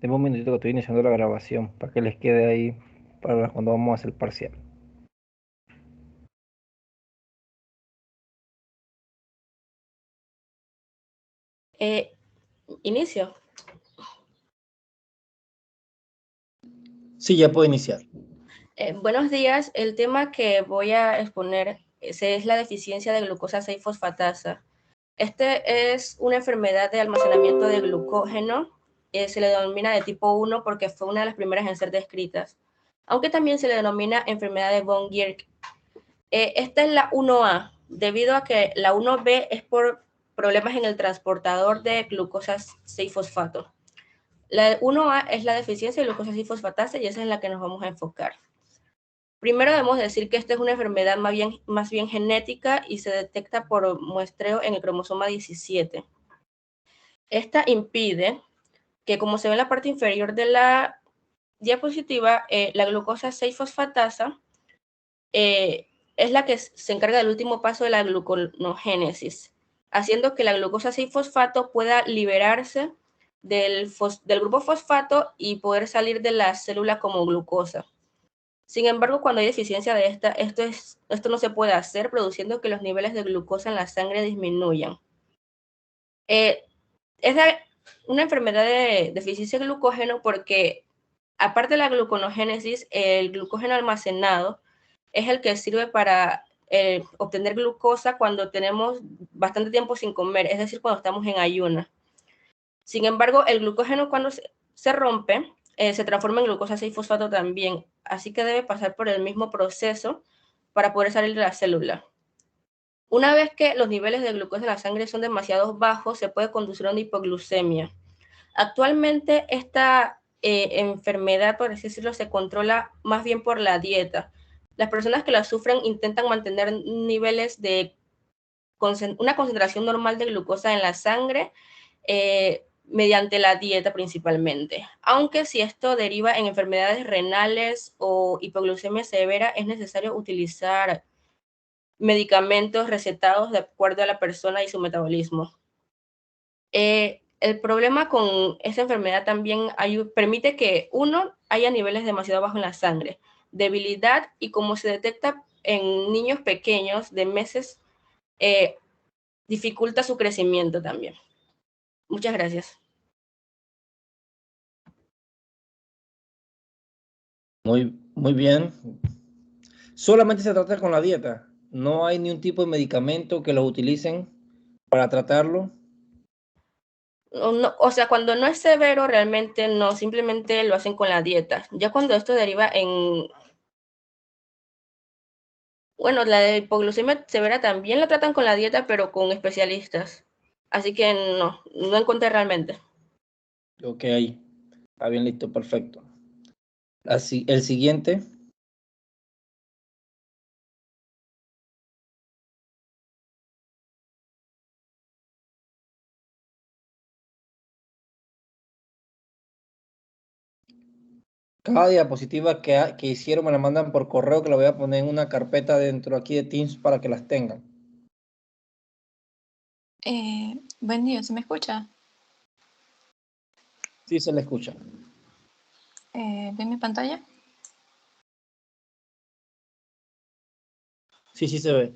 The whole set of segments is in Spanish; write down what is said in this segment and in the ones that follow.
Deme un minutito que estoy iniciando la grabación para que les quede ahí para cuando vamos a hacer el parcial. Inicio. Sí, ya puedo iniciar. Buenos días. El tema que voy a exponer es la deficiencia de glucosa 6-fosfatasa. Este es una enfermedad de almacenamiento de glucógeno. Se le denomina de tipo 1 porque fue una de las primeras en ser descritas, aunque también se le denomina enfermedad de von Gierke. Esta es la 1A, debido a que la 1B es por problemas en el transportador de glucosa 6-fosfato. La 1A es la deficiencia de glucosa 6-fosfatasa y esa es la que nos vamos a enfocar. Primero debemos decir que esta es una enfermedad más bien genética y se detecta por muestreo en el cromosoma 17. Esta impide que, como se ve en la parte inferior de la diapositiva, la glucosa 6-fosfatasa es la que se encarga del último paso de la gluconogénesis, haciendo que la glucosa 6-fosfato pueda liberarse del grupo fosfato y poder salir de la célula como glucosa. Sin embargo, cuando hay deficiencia de esta, esto no se puede hacer, produciendo que los niveles de glucosa en la sangre disminuyan. Es una enfermedad de deficiencia de glucógeno porque, aparte de la gluconogénesis, el glucógeno almacenado es el que sirve para obtener glucosa cuando tenemos bastante tiempo sin comer, es decir, cuando estamos en ayunas. Sin embargo, el glucógeno cuando se rompe, se transforma en glucosa 6-fosfato también, así que debe pasar por el mismo proceso para poder salir de la célula. Una vez que los niveles de glucosa en la sangre son demasiado bajos, se puede conducir a una hipoglucemia. Actualmente esta enfermedad, por así decirlo, se controla más bien por la dieta. Las personas que la sufren intentan mantener niveles de una concentración normal de glucosa en la sangre mediante la dieta principalmente. Aunque si esto deriva en enfermedades renales o hipoglucemia severa, es necesario utilizar medicamentos recetados de acuerdo a la persona y su metabolismo. El problema con esta enfermedad también permite que haya niveles demasiado bajos en la sangre, debilidad y como se detecta en niños pequeños de meses, dificulta su crecimiento también. Muchas gracias. Muy bien. Solamente se trata con la dieta. No hay ni un tipo de medicamento que lo utilicen para tratarlo. No, o sea, cuando no es severo, realmente no, simplemente lo hacen con la dieta. Ya cuando esto deriva en, bueno, la de hipoglucemia severa también la tratan con la dieta, pero con especialistas. Así que no encontré realmente. Ok, está bien, listo, perfecto. El siguiente. Cada diapositiva que hicieron me la mandan por correo, que la voy a poner en una carpeta dentro aquí de Teams para que las tengan. Buen día, ¿se me escucha? Sí, se le escucha. ¿Ven mi pantalla? Sí, sí se ve.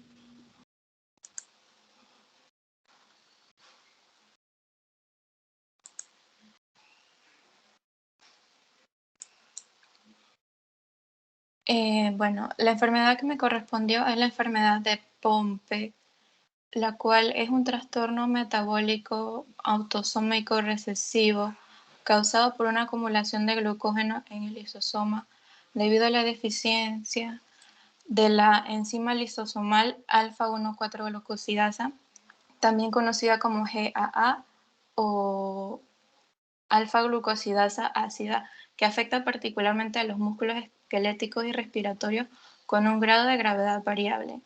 Bueno, la enfermedad que me correspondió es la enfermedad de Pompe, la cual es un trastorno metabólico autosómico recesivo causado por una acumulación de glucógeno en el lisosoma debido a la deficiencia de la enzima lisosomal alfa-1,4-glucosidasa, también conocida como GAA o alfa-glucosidasa ácida, que afecta particularmente a los músculos esqueléticos y respiratorios con un grado de gravedad variable.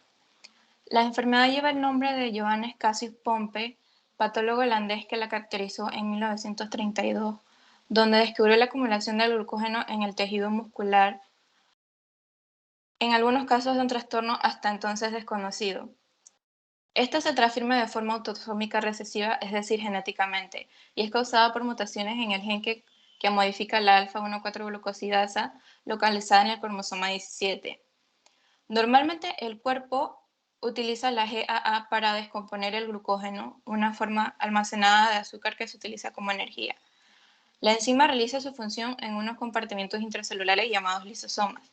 La enfermedad lleva el nombre de Johannes Cassius Pompe, patólogo holandés que la caracterizó en 1932, donde descubrió la acumulación del glucógeno en el tejido muscular, en algunos casos de un trastorno hasta entonces desconocido. Esta se transforma de forma autosómica recesiva, es decir, genéticamente, y es causada por mutaciones en el gen que que modifica la alfa-1,4-glucosidasa localizada en el cromosoma 17. Normalmente el cuerpo utiliza la GAA para descomponer el glucógeno, una forma almacenada de azúcar que se utiliza como energía. La enzima realiza su función en unos compartimentos intracelulares llamados lisosomas.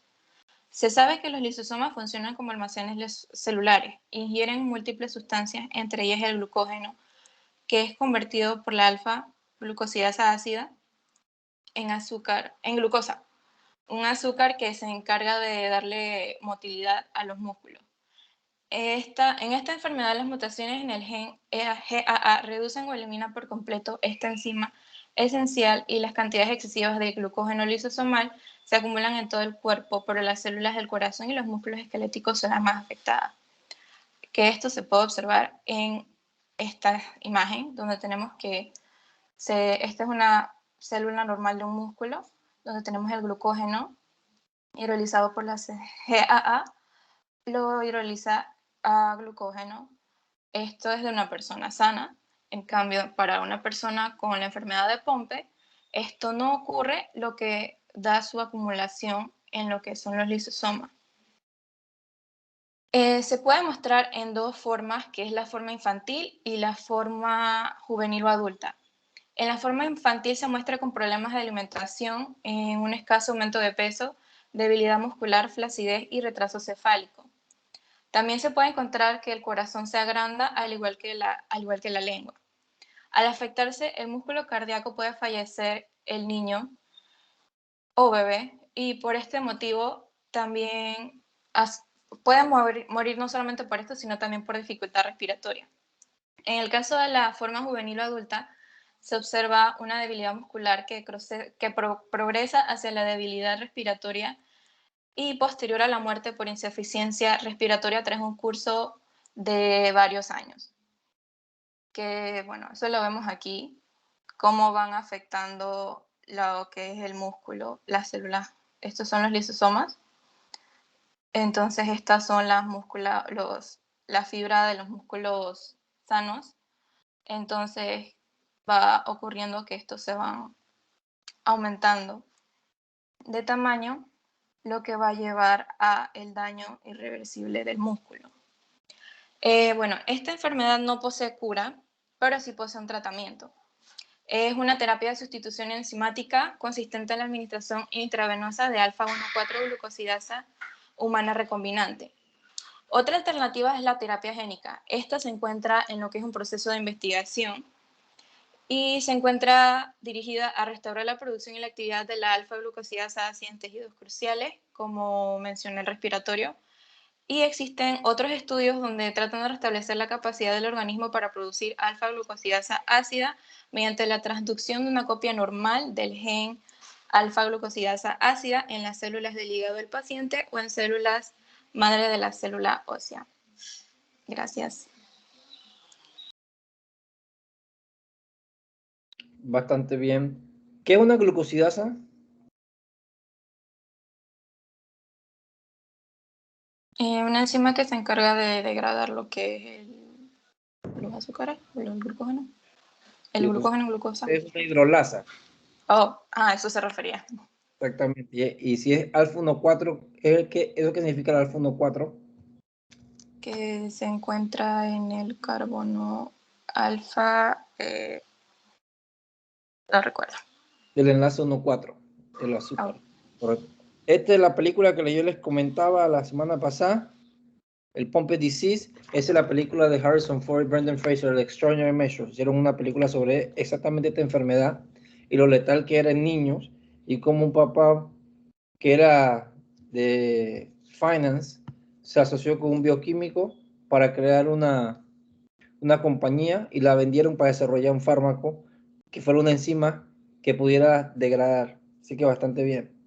Se sabe que los lisosomas funcionan como almacenes celulares, ingieren múltiples sustancias, entre ellas el glucógeno, que es convertido por la alfa-glucosidasa ácida en glucosa, un azúcar que se encarga de darle motilidad a los músculos. En esta enfermedad, las mutaciones en el gen GAA reducen o eliminan por completo esta enzima esencial y las cantidades excesivas de glucógeno lisosomal se acumulan en todo el cuerpo, pero las células del corazón y los músculos esqueléticos son las más afectadas. Que esto se puede observar en esta imagen, donde tenemos que esta es una célula normal de un músculo, donde tenemos el glucógeno hidrolizado por la GAA, lo hidroliza a glucógeno. Esto es de una persona sana. En cambio, para una persona con la enfermedad de Pompe, esto no ocurre, lo que da su acumulación en lo que son los lisosomas. Se puede mostrar en dos formas, que es la forma infantil y la forma juvenil o adulta. En la forma infantil se muestra con problemas de alimentación, un escaso aumento de peso, debilidad muscular, flacidez y retraso cefálico. También se puede encontrar que el corazón se agranda al igual que la lengua. Al afectarse el músculo cardíaco puede fallecer el niño o bebé y por este motivo también puede morir no solamente por esto, sino también por dificultad respiratoria. En el caso de la forma juvenil o adulta, se observa una debilidad muscular que progresa hacia la debilidad respiratoria y posterior a la muerte por insuficiencia respiratoria tras un curso de varios años. Que bueno, eso lo vemos aquí, cómo van afectando lo que es el músculo, las células. Estos son los lisosomas. Entonces estas son la fibra de los músculos sanos. Entonces va ocurriendo que estos se van aumentando de tamaño, lo que va a llevar a el daño irreversible del músculo. Bueno, esta enfermedad no posee cura, pero sí posee un tratamiento. Es una terapia de sustitución enzimática consistente en la administración intravenosa de alfa-1,4-glucosidasa humana recombinante. Otra alternativa es la terapia génica. Esta se encuentra en lo que es un proceso de investigación y se encuentra dirigida a restaurar la producción y la actividad de la alfa-glucosidasa ácida en tejidos cruciales, como mencioné el respiratorio, y existen otros estudios donde tratan de restablecer la capacidad del organismo para producir alfa-glucosidasa ácida mediante la transducción de una copia normal del gen alfa-glucosidasa ácida en las células del hígado del paciente o en células madre de la célula ósea. Gracias. Bastante bien. ¿Qué es una glucosidasa? Una enzima que se encarga de degradar lo que es los azúcares, el glucógeno. El glucógeno, glucosa. Es una hidrolasa. A eso se refería. Exactamente. Y si es alfa 1,4, ¿es lo que significa el alfa 1,4? Que se encuentra en el carbono alfa, no recuerdo. Del enlace 1,4, el azúcar. Oh. Correcto. Esta es la película que yo les comentaba la semana pasada, el Pompe Disease. Esa es la película de Harrison Ford y Brendan Fraser, The Extraordinary Measures. Hicieron una película sobre exactamente esta enfermedad y lo letal que era en niños y cómo un papá que era de finance se asoció con un bioquímico para crear una compañía y la vendieron para desarrollar un fármaco que fuera una enzima que pudiera degradar. Así que bastante bien.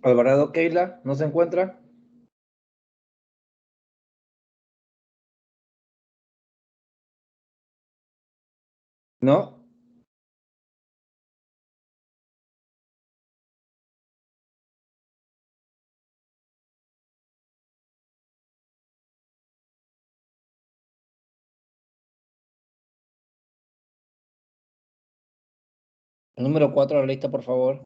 Alvarado Keila, ¿no se encuentra? ¿No? El número 4 de la lista, por favor.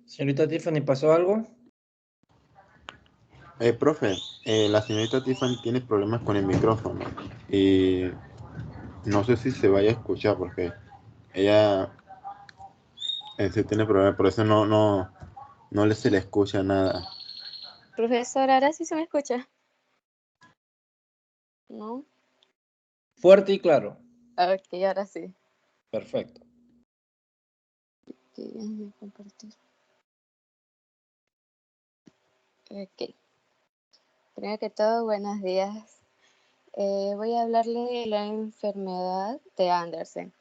Señorita Tiffany, ¿pasó algo? Profe, la señorita Tiffany tiene problemas con el micrófono y no sé si se vaya a escuchar porque ella sí tiene problemas, por eso no se le escucha nada. Profesor, ahora sí se me escucha. ¿No? Fuerte y claro. Ok, ahora sí. Perfecto. Ok, déjame compartir. Ok. Primero que todo, buenos días. Voy a hablarle de la enfermedad de Andersen.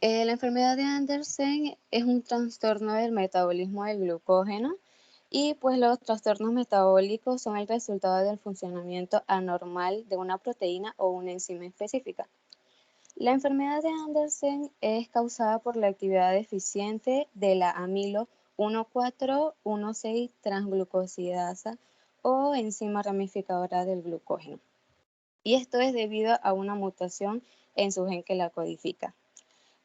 La enfermedad de Andersen es un trastorno del metabolismo del glucógeno y pues los trastornos metabólicos son el resultado del funcionamiento anormal de una proteína o una enzima específica. La enfermedad de Andersen es causada por la actividad deficiente de la amilo 1,4,1,6 transglucosidasa o enzima ramificadora del glucógeno. Y esto es debido a una mutación en su gen que la codifica.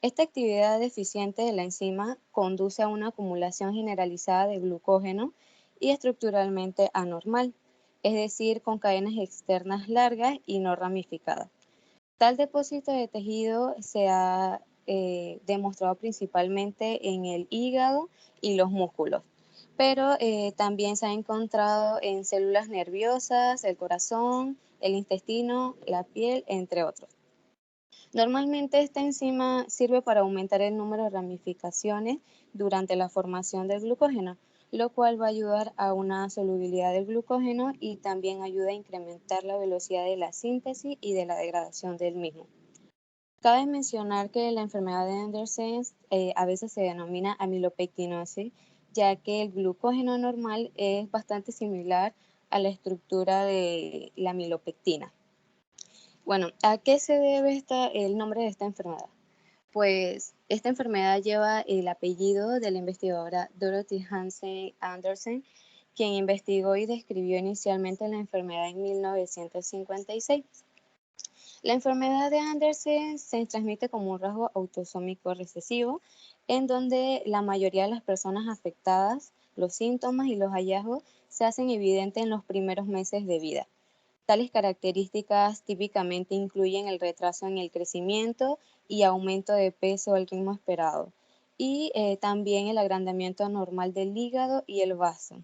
Esta actividad deficiente de la enzima conduce a una acumulación generalizada de glucógeno y estructuralmente anormal, es decir, con cadenas externas largas y no ramificadas. Tal depósito de tejido se ha demostrado principalmente en el hígado y los músculos, pero también se ha encontrado en células nerviosas, el corazón, el intestino, la piel, entre otros. Normalmente esta enzima sirve para aumentar el número de ramificaciones durante la formación del glucógeno, lo cual va a ayudar a una solubilidad del glucógeno y también ayuda a incrementar la velocidad de la síntesis y de la degradación del mismo. Cabe mencionar que la enfermedad de Andersen a veces se denomina amilopectinosis, ya que el glucógeno normal es bastante similar a la estructura de la amilopectina. Bueno, ¿a qué se debe el nombre de esta enfermedad? Pues esta enfermedad lleva el apellido de la investigadora Dorothy Hansen Andersen, quien investigó y describió inicialmente la enfermedad en 1956. La enfermedad de Andersen se transmite como un rasgo autosómico recesivo, en donde la mayoría de las personas afectadas, los síntomas y los hallazgos se hacen evidentes en los primeros meses de vida. Tales características típicamente incluyen el retraso en el crecimiento y aumento de peso al ritmo esperado, y también el agrandamiento anormal del hígado y el vaso.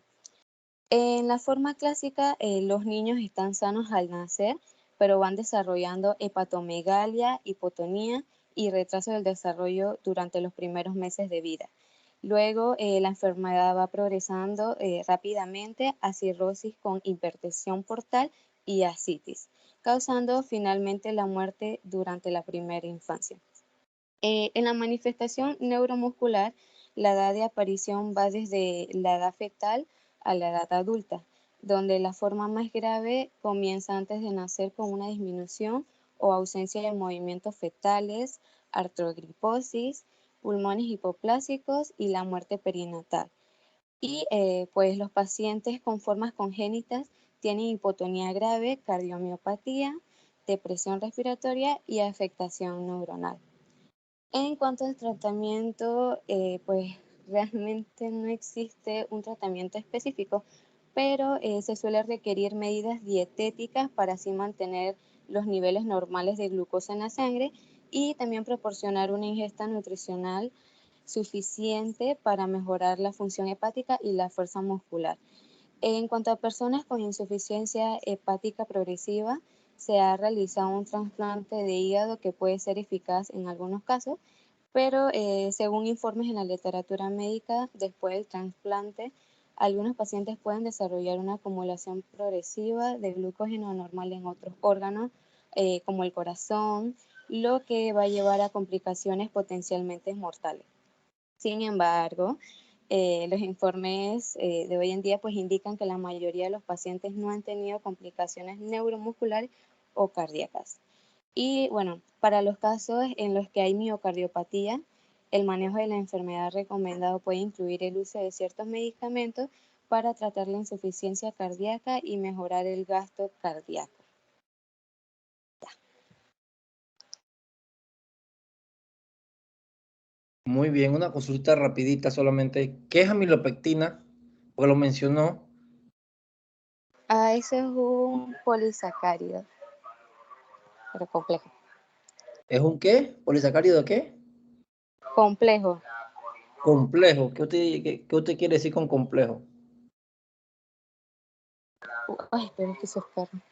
En la forma clásica, los niños están sanos al nacer, pero van desarrollando hepatomegalia, hipotonía y retraso del desarrollo durante los primeros meses de vida. Luego, la enfermedad va progresando rápidamente a cirrosis con hipertensión portal y ascitis, causando finalmente la muerte durante la primera infancia. En la manifestación neuromuscular, la edad de aparición va desde la edad fetal a la edad adulta, donde la forma más grave comienza antes de nacer con una disminución o ausencia de movimientos fetales, artrogriposis, pulmones hipoplásicos y la muerte perinatal. Y pues los pacientes con formas congénitas tienen hipotonía grave, cardiomiopatía, depresión respiratoria y afectación neuronal. En cuanto al tratamiento, pues realmente no existe un tratamiento específico, pero se suele requerir medidas dietéticas para así mantener los niveles normales de glucosa en la sangre y también proporcionar una ingesta nutricional suficiente para mejorar la función hepática y la fuerza muscular. En cuanto a personas con insuficiencia hepática progresiva, se ha realizado un trasplante de hígado que puede ser eficaz en algunos casos, pero según informes en la literatura médica, después del trasplante, algunos pacientes pueden desarrollar una acumulación progresiva de glucógeno anormal en otros órganos, como el corazón, lo que va a llevar a complicaciones potencialmente mortales. Sin embargo, los informes de hoy en día pues indican que la mayoría de los pacientes no han tenido complicaciones neuromusculares o cardíacas. Y bueno, para los casos en los que hay miocardiopatía, el manejo de la enfermedad recomendado puede incluir el uso de ciertos medicamentos para tratar la insuficiencia cardíaca y mejorar el gasto cardíaco. Muy bien, una consulta rapidita solamente. ¿Qué es amilopectina? Porque lo mencionó. Ese es un polisacárido, pero complejo. ¿Es un qué? ¿Polisacárido qué? Complejo. Complejo. ¿Qué usted quiere decir con complejo? Ay, pero es que esos perros.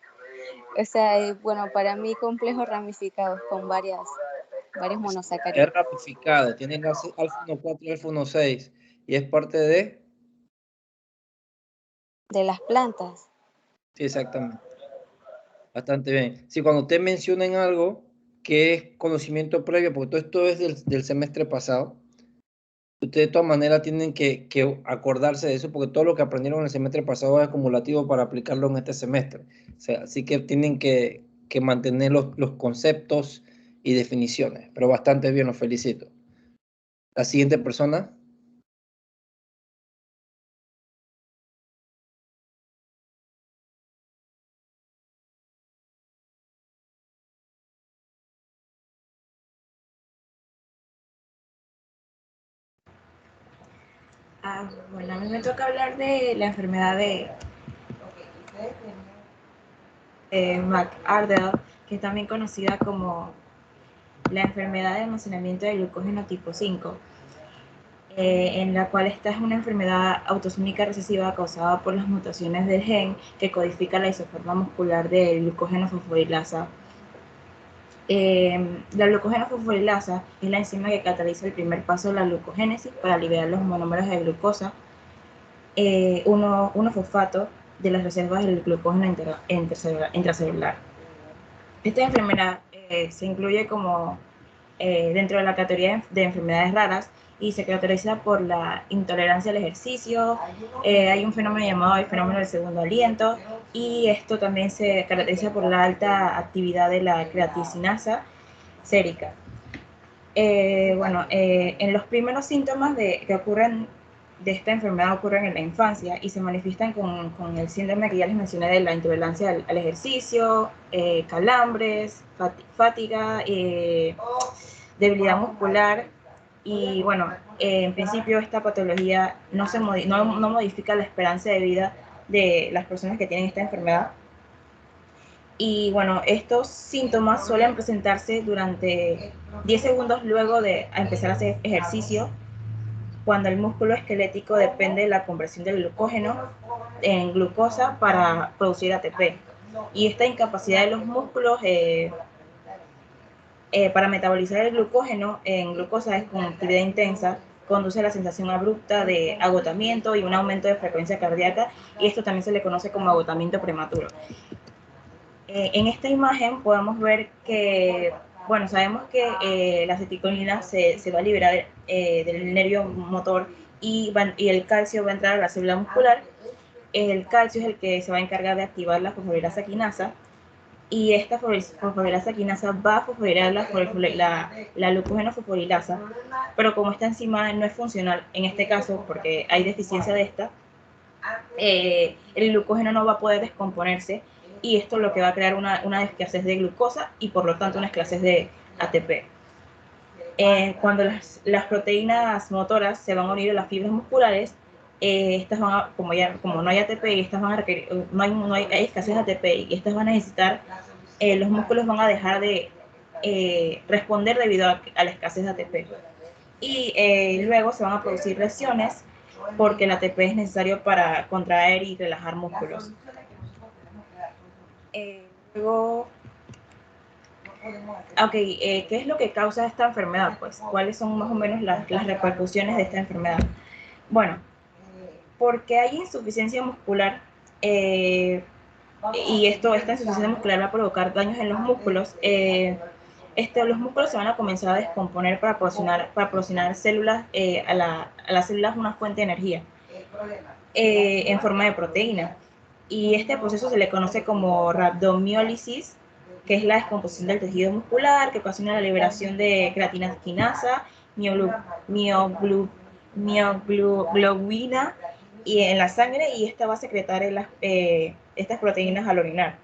O sea, bueno, para mí complejos ramificados con varios Es monosacáridos. ramificado, tiene alfa 1, 4, alfa 1, 6 y es parte de... De las plantas. Sí, exactamente. Bastante bien. Sí, cuando usted menciona en algo que es conocimiento previo, porque todo esto es del semestre pasado, ustedes de todas maneras tienen que acordarse de eso, porque todo lo que aprendieron en el semestre pasado es acumulativo para aplicarlo en este semestre. O sea, así que tienen que mantener los conceptos y definiciones, pero bastante bien, los felicito. La siguiente persona. Bueno, a mí me toca hablar de la enfermedad de McArdle, que es también conocida como la enfermedad de almacenamiento de glucógeno tipo 5, en la cual esta es una enfermedad autosómica recesiva causada por las mutaciones del gen que codifica la isoforma muscular de glucógeno fosforilasa. La glucógeno fosforilasa es la enzima que cataliza el primer paso de la glucogénesis para liberar los monómeros de glucosa, 1-fosfato de las reservas del glucógeno intracelular. Esta enfermedad se incluye como dentro de la categoría de enfermedades raras y se caracteriza por la intolerancia al ejercicio. Hay un fenómeno llamado el fenómeno del segundo aliento, y esto también se caracteriza por la alta actividad de la creaticinasa sérica. En los primeros síntomas que ocurren de esta enfermedad ocurren en la infancia y se manifiestan con el síndrome que ya les mencioné de la intolerancia al ejercicio, calambres, fatiga, debilidad muscular y bueno, en principio esta patología no modifica la esperanza de vida de las personas que tienen esta enfermedad. Y bueno, estos síntomas suelen presentarse durante 10 segundos luego de empezar a hacer ejercicio, cuando el músculo esquelético depende de la conversión del glucógeno en glucosa para producir ATP. Y esta incapacidad de los músculos para metabolizar el glucógeno en glucosa con actividad intensa conduce a la sensación abrupta de agotamiento y un aumento de frecuencia cardíaca, y esto también se le conoce como agotamiento prematuro. En esta imagen podemos ver que, bueno, sabemos que la acetilcolina se va a liberar del nervio motor y el calcio va a entrar a la célula muscular. El calcio es el que se va a encargar de activar la fosforilasa quinasa, y esta fosforilasa quinasa va a fosforilar la glucógeno fosforilasa, pero como esta enzima no es funcional en este caso porque hay deficiencia de esta, el glucógeno no va a poder descomponerse, y esto lo que va a crear una escasez de glucosa y por lo tanto una escasez de ATP. Cuando las proteínas motoras se van a unir a las fibras musculares, estas van a, como no hay ATP, estas van a requerir, hay escasez de ATP y estas van a necesitar, los músculos van a dejar de responder debido a la escasez de ATP. Y luego se van a producir lesiones porque el ATP es necesario para contraer y relajar músculos. Luego, ¿qué es lo que causa esta enfermedad? Pues, ¿cuáles son más o menos las repercusiones de esta enfermedad? Bueno, porque hay insuficiencia muscular, y esta insuficiencia muscular va a provocar daños en los músculos. Los músculos se van a comenzar a descomponer para proporcionar células, a las células una fuente de energía en forma de proteína. Y este proceso se le conoce como rhabdomiólisis, que es la descomposición del tejido muscular, que ocasiona la liberación de creatina quinasa, mioglobina y en la sangre, y esta va a secretar estas proteínas al orinar.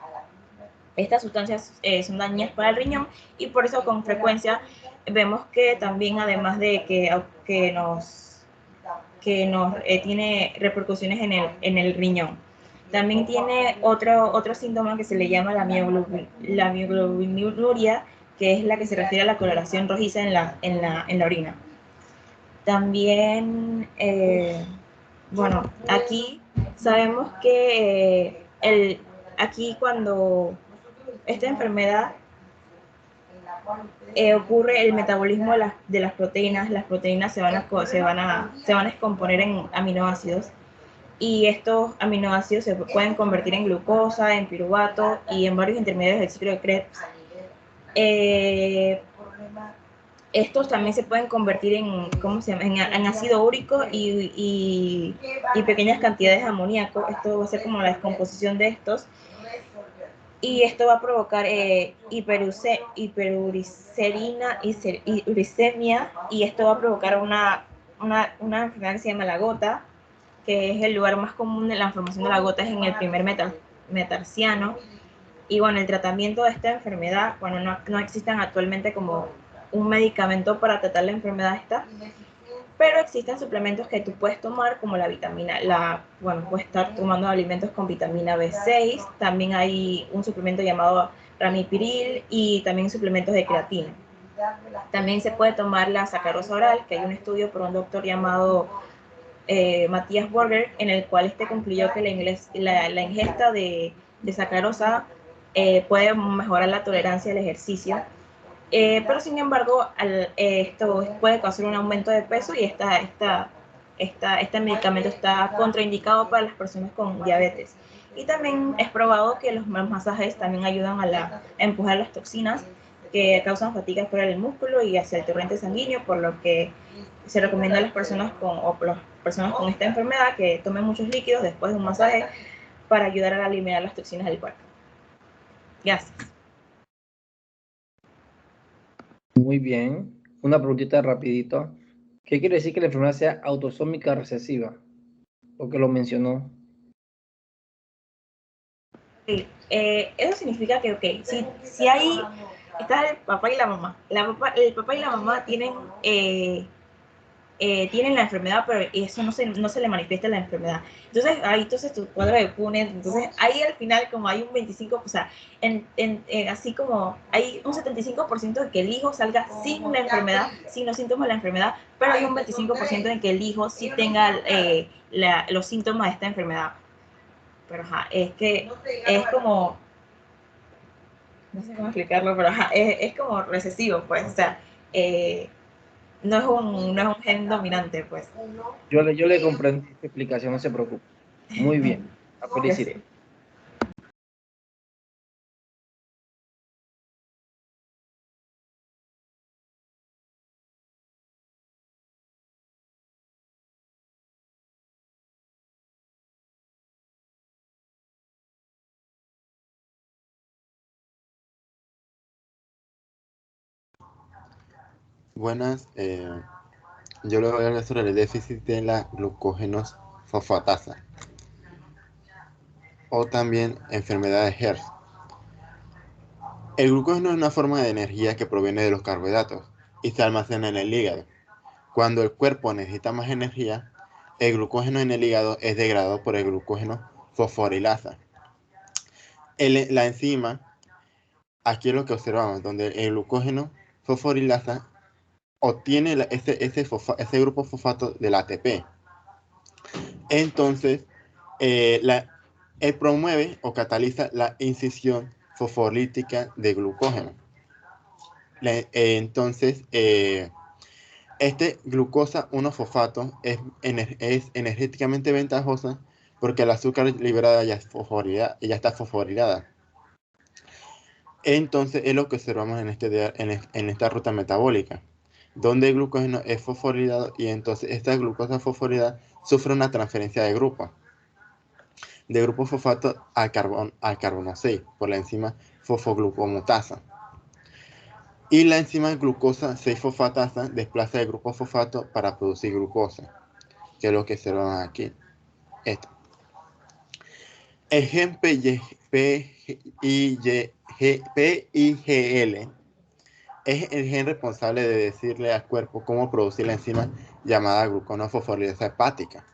Estas sustancias son dañinas para el riñón, y por eso con frecuencia vemos que también, además de que nos tiene repercusiones en el riñón, también tiene otro síntoma que se le llama la mioglobinuria, que es la que se refiere a la coloración rojiza en la orina. También, bueno, aquí sabemos que aquí cuando esta enfermedad ocurre el metabolismo de las proteínas se van a descomponer en aminoácidos, y estos aminoácidos se pueden convertir en glucosa, en piruvato y en varios intermediarios del ciclo de Krebs. Estos también se pueden convertir en ácido úrico y pequeñas cantidades de amoníaco. Esto va a ser como la descomposición de estos, y esto va a provocar hiperuricerina y uricemia, y esto va a provocar una enfermedad que se llama la gota, que es el lugar más común de la formación de la gota, es en el primer metarciano. Y bueno, el tratamiento de esta enfermedad, bueno, no existen actualmente como un medicamento para tratar la enfermedad esta, pero existen suplementos que tú puedes tomar, como la vitamina, puedes estar tomando alimentos con vitamina B6, también hay un suplemento llamado Ramipiril y también suplementos de creatina. También se puede tomar la sacarosa oral, que hay un estudio por un doctor llamado Matías Borger, en el cual concluyó que la ingesta de sacarosa puede mejorar la tolerancia al ejercicio, pero sin embargo esto puede causar un aumento de peso, y este medicamento está contraindicado para las personas con diabetes. Y también es probado que los masajes también ayudan a empujar las toxinas que causan fatiga fuera del músculo y hacia el torrente sanguíneo, por lo que se recomienda a las personas con esta enfermedad que tomen muchos líquidos después de un masaje para ayudar a eliminar las toxinas del cuerpo. Gracias. Muy bien. Una preguntita rapidito. ¿Qué quiere decir que la enfermedad sea autosómica recesiva? Porque lo mencionó. Sí, eso significa que, ok, si hay, está el papá y la mamá. El papá y la mamá tienen la enfermedad, pero eso no se le manifiesta la enfermedad. Entonces tu cuadro de Punnett, entonces ahí al final como hay un 25%, o sea, así como hay un 75% de que el hijo salga sin la enfermedad, sin los síntomas de la enfermedad, pero hay un 25% de que el hijo sí tenga los síntomas de esta enfermedad. Pero es que es como, no sé cómo explicarlo, pero es como recesivo, pues, o sea, no es un gen dominante, pues. Yo le comprendí esta explicación, no se preocupe. Muy bien, la felicito. Sí. Buenas, yo les voy a hablar sobre el déficit de la glucógenos fosfatasa o también enfermedad de Hertz. El glucógeno es una forma de energía que proviene de los carbohidratos y se almacena en el hígado. Cuando el cuerpo necesita más energía, el glucógeno en el hígado es degradado por el glucógeno fosforilasa. La enzima, aquí es lo que observamos, donde el glucógeno fosforilasa obtiene ese grupo fosfato del ATP. Entonces, él promueve o cataliza la incisión fosfolítica de glucógeno. Entonces, este glucosa 1-fosfato es energéticamente ventajosa porque el azúcar liberada ya está fosforilada. Entonces es lo que observamos en esta ruta metabólica, donde el glucógeno es fosforilado y entonces esta glucosa fosforilada sufre una transferencia de grupo fosfato al carbono 6 por la enzima fosfoglucomutasa. Y la enzima glucosa 6-fosfatasa desplaza el grupo fosfato para producir glucosa, que es lo que observamos aquí. Esto. El gen PIGL es el gen responsable de decirle al cuerpo cómo producir la enzima llamada gluconosfosforilasa hepática.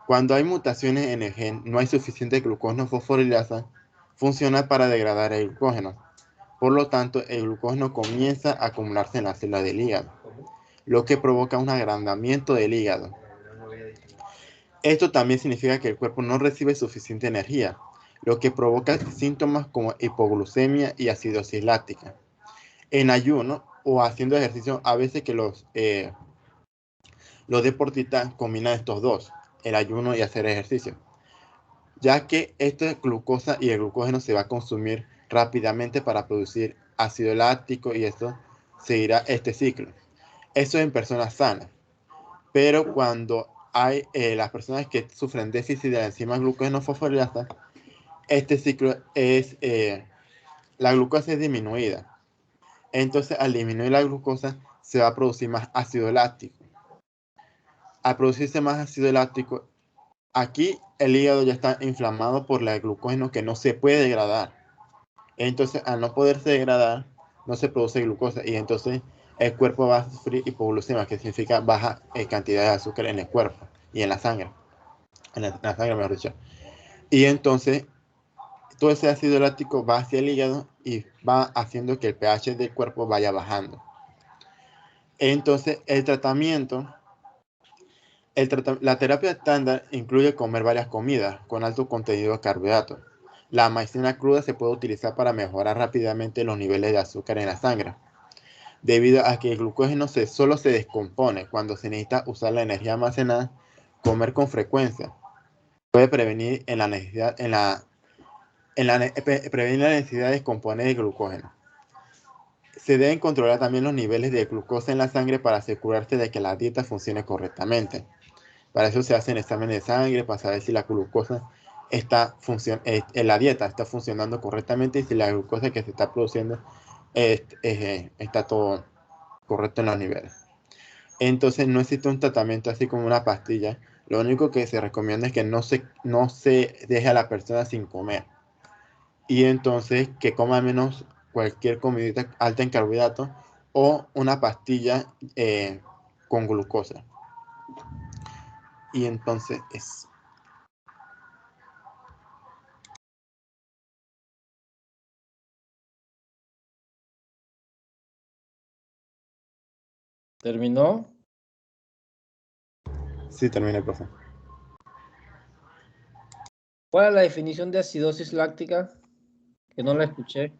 Cuando hay mutaciones en el gen, no hay suficiente gluconosfosforilasa funcional para degradar el glucógeno. Por lo tanto, el glucógeno comienza a acumularse en las células del hígado, lo que provoca un agrandamiento del hígado. Esto también significa que el cuerpo no recibe suficiente energía, lo que provoca síntomas como hipoglucemia y acidosis láctica. En ayuno o haciendo ejercicio, a veces que los deportistas combinan estos dos, el ayuno y hacer ejercicio, ya que esta glucosa y el glucógeno se va a consumir rápidamente para producir ácido láctico y esto seguirá este ciclo. Eso en personas sanas, pero cuando hay las personas que sufren déficit de la enzima glucógeno fosforilasa, este ciclo es, la glucosa es disminuida. Entonces, al disminuir la glucosa, se va a producir más ácido láctico. Al producirse más ácido láctico, aquí el hígado ya está inflamado por el glucógeno que no se puede degradar. Entonces, al no poderse degradar, no se produce glucosa y entonces el cuerpo va a sufrir hipoglucemia, que significa baja cantidad de azúcar en el cuerpo y en la sangre. En la sangre, mejor dicho. Y entonces, todo ese ácido láctico va hacia el hígado y va haciendo que el pH del cuerpo vaya bajando. Entonces, la terapia estándar incluye comer varias comidas con alto contenido de carbohidratos. La maicena cruda se puede utilizar para mejorar rápidamente los niveles de azúcar en la sangre, debido a que el glucógeno solo se descompone cuando se necesita usar la energía almacenada. Comer con frecuencia puede prevenir la necesidad de descomponer el glucógeno. Se deben controlar también los niveles de glucosa en la sangre para asegurarse de que la dieta funcione correctamente. Para eso se hacen exámenes de sangre para saber si la glucosa en la dieta está funcionando correctamente y si la glucosa que se está produciendo está todo correcto en los niveles. Entonces no existe un tratamiento así como una pastilla. Lo único que se recomienda es que no se deje a la persona sin comer. Y entonces que coma menos cualquier comidita alta en carbohidratos o una pastilla con glucosa. Y entonces es... ¿Terminó? Sí, termina el profe. ¿Cuál es la definición de acidosis láctica? Que no la escuché.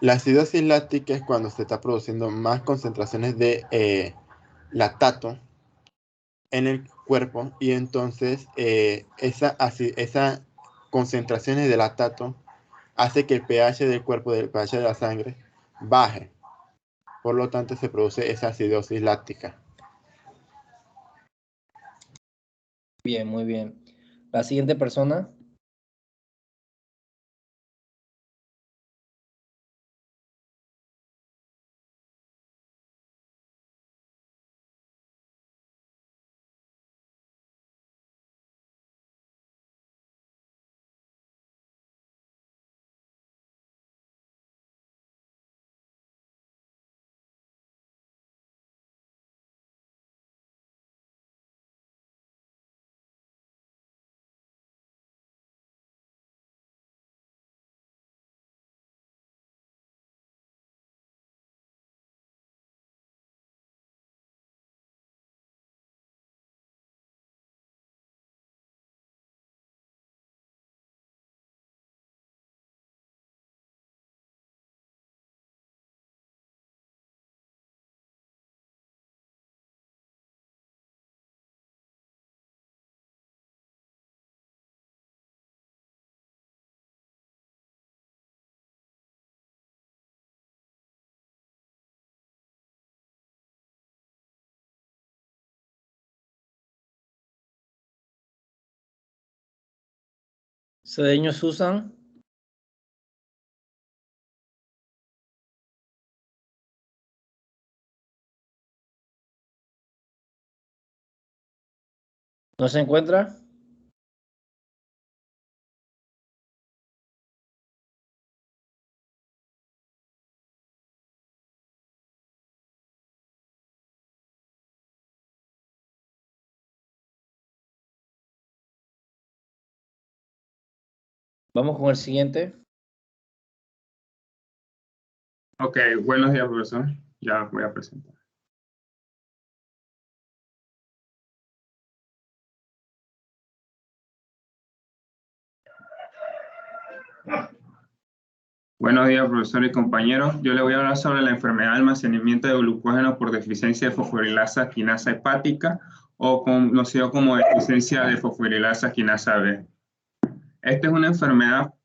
La acidosis láctica es cuando se está produciendo más concentraciones de lactato en el cuerpo y entonces esas concentraciones de lactato hace que el pH del cuerpo, del pH de la sangre, baje. Por lo tanto, se produce esa acidosis láctica. Bien, muy bien. La siguiente persona. Cedeño Susan. ¿No se encuentra? Vamos con el siguiente. Ok, buenos días, profesor. Ya voy a presentar. Buenos días, profesor y compañeros. Yo le voy a hablar sobre la enfermedad de almacenamiento de glucógeno por deficiencia de fosforilasa quinasa hepática o conocido como deficiencia de fosforilasa quinasa B. Esta es una enfermedad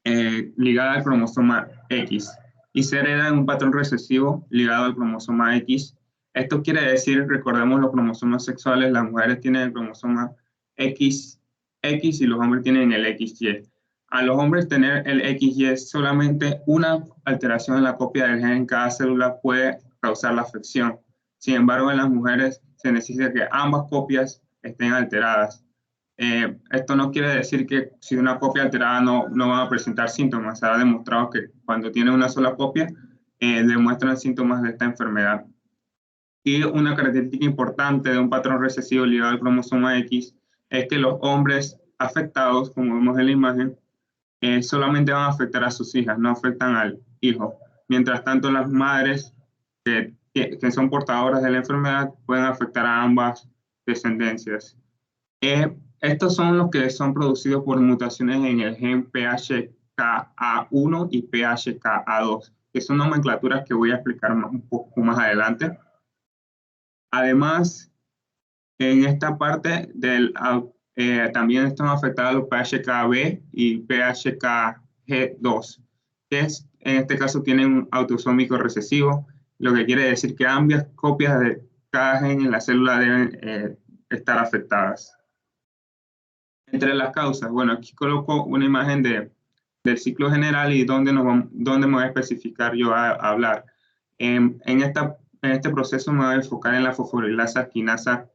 ligada al cromosoma X y se hereda en un patrón recesivo ligado al cromosoma X. Esto quiere decir, recordemos los cromosomas sexuales, las mujeres tienen el cromosoma XX y los hombres tienen el XY. A los hombres tener el XY, solamente una alteración en la copia del gen en cada célula puede causar la afección. Sin embargo, en las mujeres se necesita que ambas copias estén alteradas. Esto no quiere decir que si una copia alterada no va a presentar síntomas. Se ha demostrado que cuando tiene una sola copia, demuestran síntomas de esta enfermedad. Y una característica importante de un patrón recesivo ligado al cromosoma X es que los hombres afectados, como vemos en la imagen, solamente van a afectar a sus hijas, no afectan al hijo. Mientras tanto, las madres que son portadoras de la enfermedad pueden afectar a ambas descendencias. Estos son los que son producidos por mutaciones en el gen PHKA1 y PHKA2, que son nomenclaturas que voy a explicar un poco más adelante. Además, en esta parte también están afectados los PHKB y PHKG2, que en este caso tienen un autosómico recesivo, lo que quiere decir que ambas copias de cada gen en la célula deben estar afectadas. Entre las causas, bueno, aquí coloco una imagen del ciclo general y dónde me voy a especificar yo a hablar. En en este proceso me voy a enfocar en la fosforilasa quinasa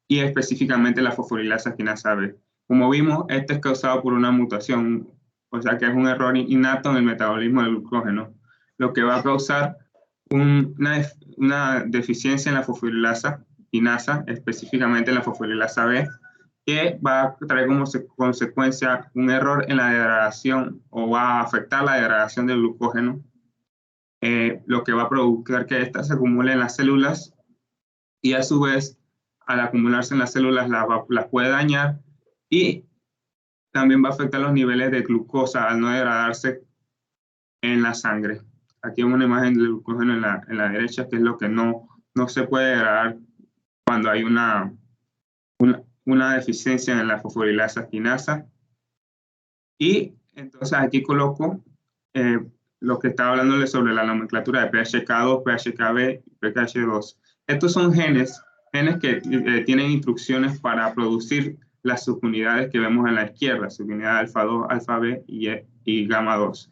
y específicamente la fosforilasa quinasa B. Como vimos, este es causado por una mutación, o sea que es un error innato en el metabolismo del glucógeno, lo que va a causar una deficiencia en la fosforilasa quinasa, específicamente en la fosforilasa B, que va a traer como consecuencia un error en la degradación o va a afectar la degradación del glucógeno, lo que va a provocar que ésta se acumule en las células y a su vez, al acumularse en las células, las puede dañar y también va a afectar los niveles de glucosa al no degradarse en la sangre. Aquí hay una imagen del glucógeno en la derecha, que es lo que no se puede degradar cuando hay una deficiencia en la fosforilasa quinasa. Y entonces aquí coloco lo que estaba hablándole sobre la nomenclatura de PHK2, PHKB y PKH2. Estos son genes que tienen instrucciones para producir las subunidades que vemos en la izquierda, subunidad alfa 2, alfa B y gamma 2.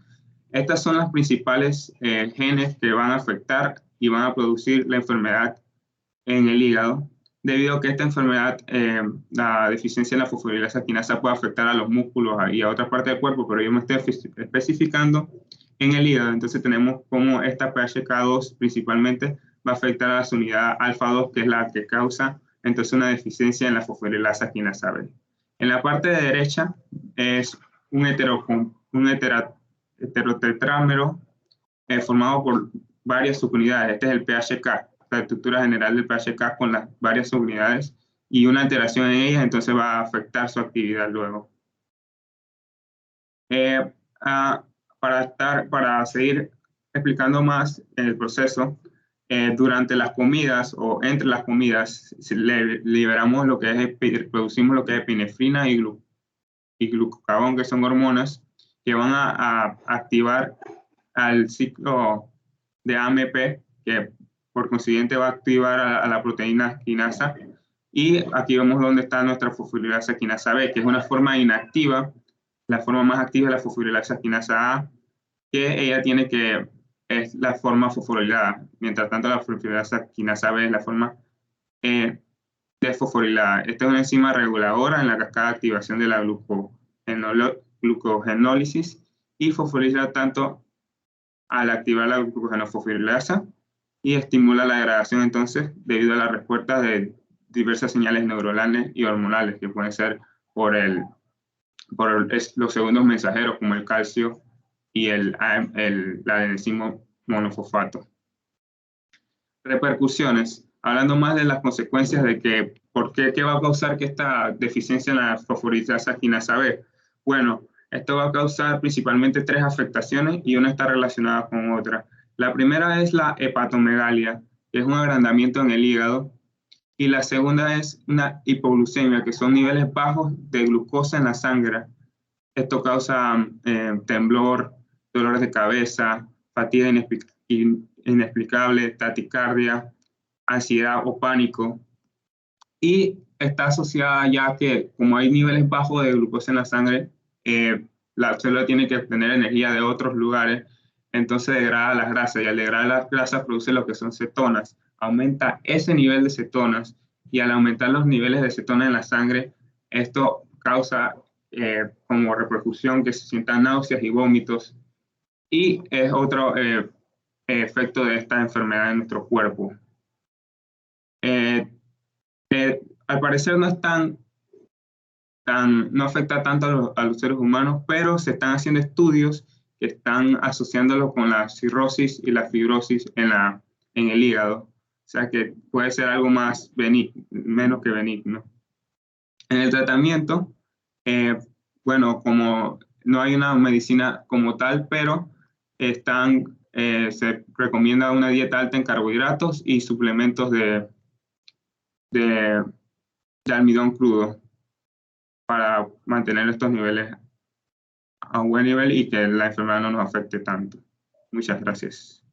Estas son las principales genes que van a afectar y van a producir la enfermedad en el hígado, debido a que esta enfermedad, la deficiencia en la fosforilasa quinasa puede afectar a los músculos y a otras partes del cuerpo, pero yo me estoy especificando en el hígado. Entonces tenemos como esta PHK2 principalmente va a afectar a la unidad alfa 2, que es la que causa entonces una deficiencia en la fosforilasa quinasa B. En la parte de derecha es un heterotetrámero formado por varias subunidades. Este es el PHK, la estructura general del PHK con las varias subunidades, y una alteración en ellas entonces va a afectar su actividad luego. Para seguir explicando más el proceso, durante las comidas o entre las comidas liberamos lo que es, producimos lo que es epinefrina y glucagón, que son hormonas que van a activar al ciclo de AMP, que por consiguiente va a activar a la proteína quinasa. Y aquí vemos dónde está nuestra fosforilasa quinasa B, que es una forma inactiva. La forma más activa es la fosforilasa quinasa A, que ella tiene que es la forma fosforilada. Mientras tanto, la fosforilasa quinasa B es la forma desfosforilada. Esta es una enzima reguladora en la cascada de activación de la glucogenólisis y fosforila tanto al activar la glucogenofosforilasa y estimula la degradación entonces debido a la respuesta de diversas señales neuronales y hormonales que pueden ser por los segundos mensajeros como el calcio y el adenosino monofosfato. Repercusiones. Hablando más de las consecuencias de que, ¿qué va a causar que esta deficiencia en la fosforilasa quinasa B? Bueno, esto va a causar principalmente 3 afectaciones y una está relacionada con otra. La primera es la hepatomegalia, que es un agrandamiento en el hígado, y la segunda es una hipoglucemia, que son niveles bajos de glucosa en la sangre. Esto causa temblor, dolores de cabeza, fatiga inexplicable, taquicardia, ansiedad o pánico. Y está asociada ya que como hay niveles bajos de glucosa en la sangre, la célula tiene que obtener energía de otros lugares, entonces degrada las grasas, y al degradar las grasas produce lo que son cetonas. Aumenta ese nivel de cetonas, y al aumentar los niveles de cetonas en la sangre, esto causa como repercusión que se sientan náuseas y vómitos, y es otro efecto de esta enfermedad en nuestro cuerpo. Al parecer no afecta tanto a los seres humanos, pero se están haciendo estudios que están asociándolo con la cirrosis y la fibrosis en el hígado. O sea que puede ser algo menos que benigno. En el tratamiento, bueno, como no hay una medicina como tal, pero se recomienda una dieta alta en carbohidratos y suplementos de almidón crudo para mantener estos niveles a un buen nivel y que la enfermedad no nos afecte tanto. Muchas gracias.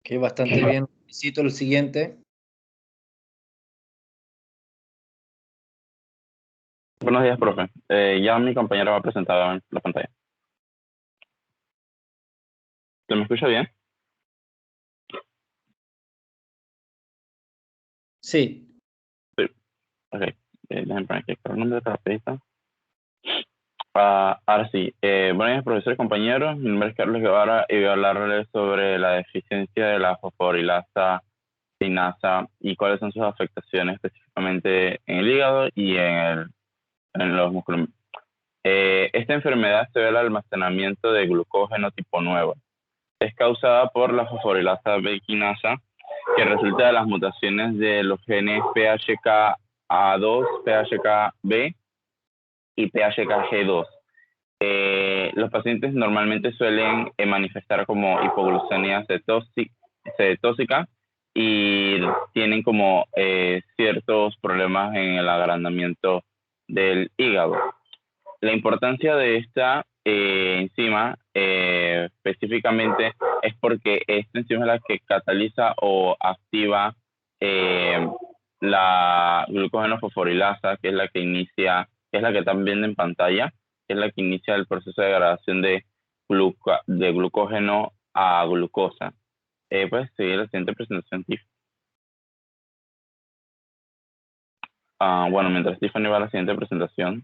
Que bastante bien. Cito el siguiente. Buenos días, profe. Ya mi compañero va a presentar la pantalla. ¿Se me escucha bien? Sí. Ok. Déjenme poner aquí el nombre de la pista. Ahora sí. Buenos días, profesores, compañeros. Mi nombre es Carlos Guevara y voy a hablarles sobre la deficiencia de la fosforilasa quinasa y cuáles son sus afectaciones específicamente en el hígado y en los músculos. Esta enfermedad se debe al almacenamiento de glucógeno tipo 9. Es causada por la fosforilasa B quinasa, que resulta de las mutaciones de los genes PHK-A2, PHK-B y PHK-G2. Los pacientes normalmente suelen manifestar como hipoglucemia cetóxica y tienen como ciertos problemas en el agrandamiento del hígado. La importancia de esta enzima específicamente es porque esta enzima es la que cataliza o activa la glucógeno fosforilasa, que es la que inicia, que es la que están viendo en pantalla, que es la que inicia el proceso de degradación de glucógeno a glucosa. Puedes seguir la siguiente presentación, Tiff. Bueno, mientras Tiffany va a la siguiente presentación.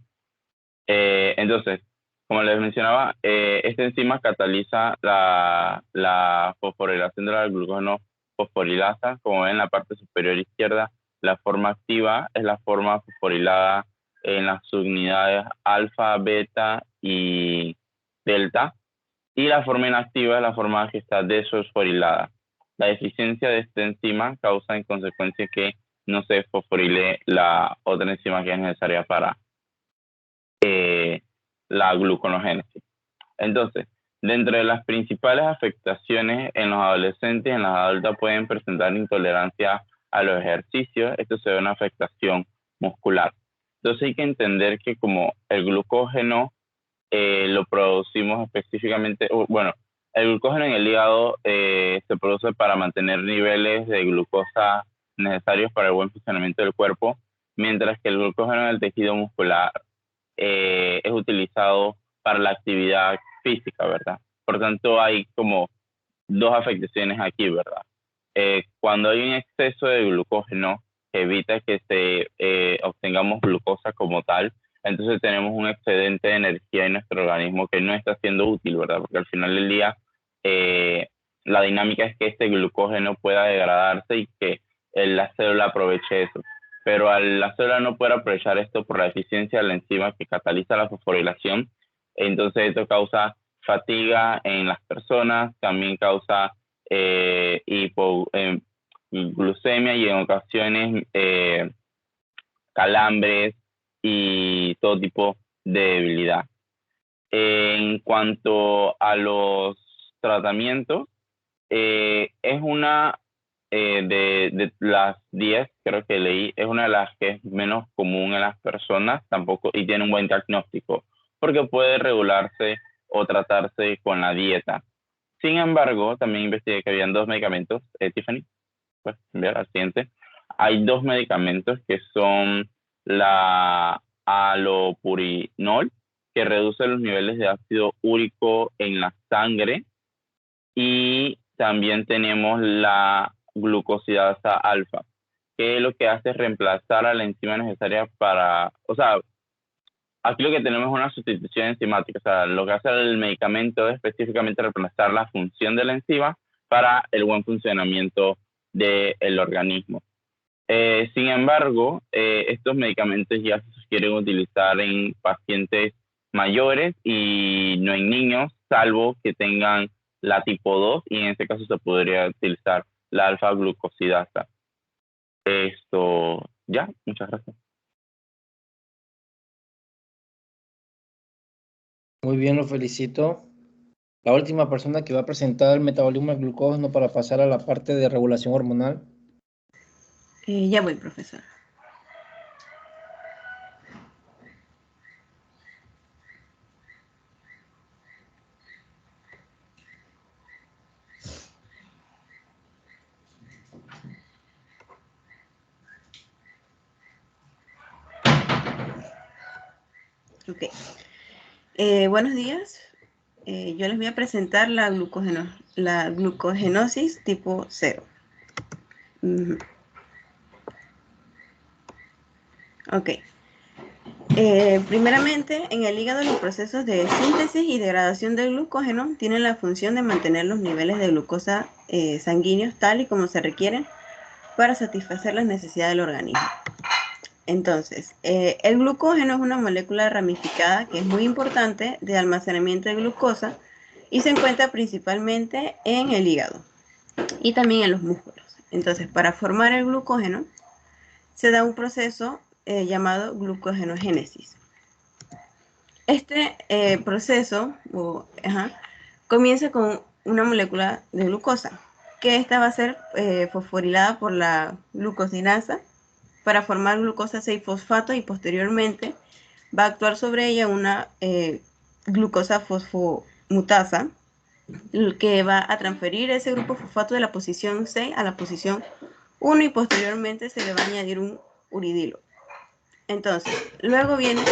Entonces, como les mencionaba, esta enzima cataliza la fosforilación de la glucógeno fosforilasa. Como ven en la parte superior izquierda, la forma activa es la forma fosforilada en las subunidades alfa, beta y delta, y la forma inactiva es la forma que está desfosforilada. La deficiencia de esta enzima causa en consecuencia que no se fosforile la otra enzima que es necesaria para la gluconogénesis. Entonces, dentro de las principales afectaciones en los adolescentes y en las adultas pueden presentar intolerancia a los ejercicios. Esto se ve una afectación muscular. Entonces hay que entender que como el glucógeno lo producimos específicamente, bueno, el glucógeno en el hígado se produce para mantener niveles de glucosa necesarios para el buen funcionamiento del cuerpo, mientras que el glucógeno en el tejido muscular es utilizado para la actividad física, ¿verdad? Por tanto, hay como dos afectaciones aquí, ¿verdad? Cuando hay un exceso de glucógeno que evita que obtengamos glucosa como tal, entonces tenemos un excedente de energía en nuestro organismo que no está siendo útil, ¿verdad? Porque al final del día la dinámica es que este glucógeno pueda degradarse y que la célula aproveche eso. Pero al la célula no poder aprovechar esto por la deficiencia de la enzima que cataliza la fosforilación, entonces esto causa fatiga en las personas, también causa glucemia y en ocasiones calambres y todo tipo de debilidad. En cuanto a los tratamientos, es una de las 10, creo que leí, es una de las que es menos común en las personas tampoco y tiene un buen diagnóstico porque puede regularse o tratarse con la dieta. Sin embargo, también investigué que habían dos medicamentos, Tiffany, puedes enviar al siguiente. Hay dos medicamentos que son la allopurinol, que reduce los niveles de ácido úrico en la sangre, y también tenemos la glucosidasa alfa, que lo que hace es reemplazar a la enzima necesaria para, o sea, aquí lo que tenemos es una sustitución enzimática, o sea, lo que hace el medicamento es específicamente reemplazar la función de la enzima para el buen funcionamiento del organismo. Sin embargo, estos medicamentos ya se quieren utilizar en pacientes mayores y no en niños, salvo que tengan la tipo 2, y en este caso se podría utilizar la alfa-glucosidasa. Esto, ya, muchas gracias. Muy bien, lo felicito. La última persona que va a presentar el metabolismo del glucógeno para pasar a la parte de regulación hormonal. Ya voy, profesor. Ok. Buenos días. Yo les voy a presentar la la glucogenosis tipo 0. Ok. Primeramente, en el hígado los procesos de síntesis y degradación del glucógeno tienen la función de mantener los niveles de glucosa sanguíneos tal y como se requieren para satisfacer las necesidades del organismo. Entonces, el glucógeno es una molécula ramificada que es muy importante de almacenamiento de glucosa y se encuentra principalmente en el hígado y también en los músculos. Entonces, para formar el glucógeno se da un proceso llamado glucogenogénesis. Este proceso comienza con una molécula de glucosa, que esta va a ser fosforilada por la glucosinasa para formar glucosa 6-fosfato y posteriormente va a actuar sobre ella una glucosa fosfomutasa que va a transferir ese grupo fosfato de la posición 6 a la posición 1 y posteriormente se le va a añadir un uridilo. Entonces, luego viene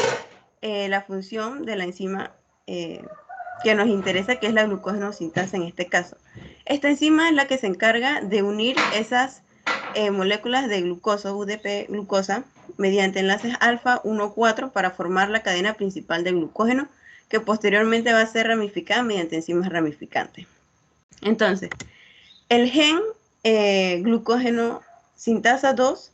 la función de la enzima que nos interesa, que es la glucogenosintasa en este caso. Esta enzima es la que se encarga de unir esas moléculas de glucosa, UDP glucosa, mediante enlaces alfa 1,4 para formar la cadena principal de glucógeno, que posteriormente va a ser ramificada mediante enzimas ramificantes. Entonces, el gen glucógeno sintasa 2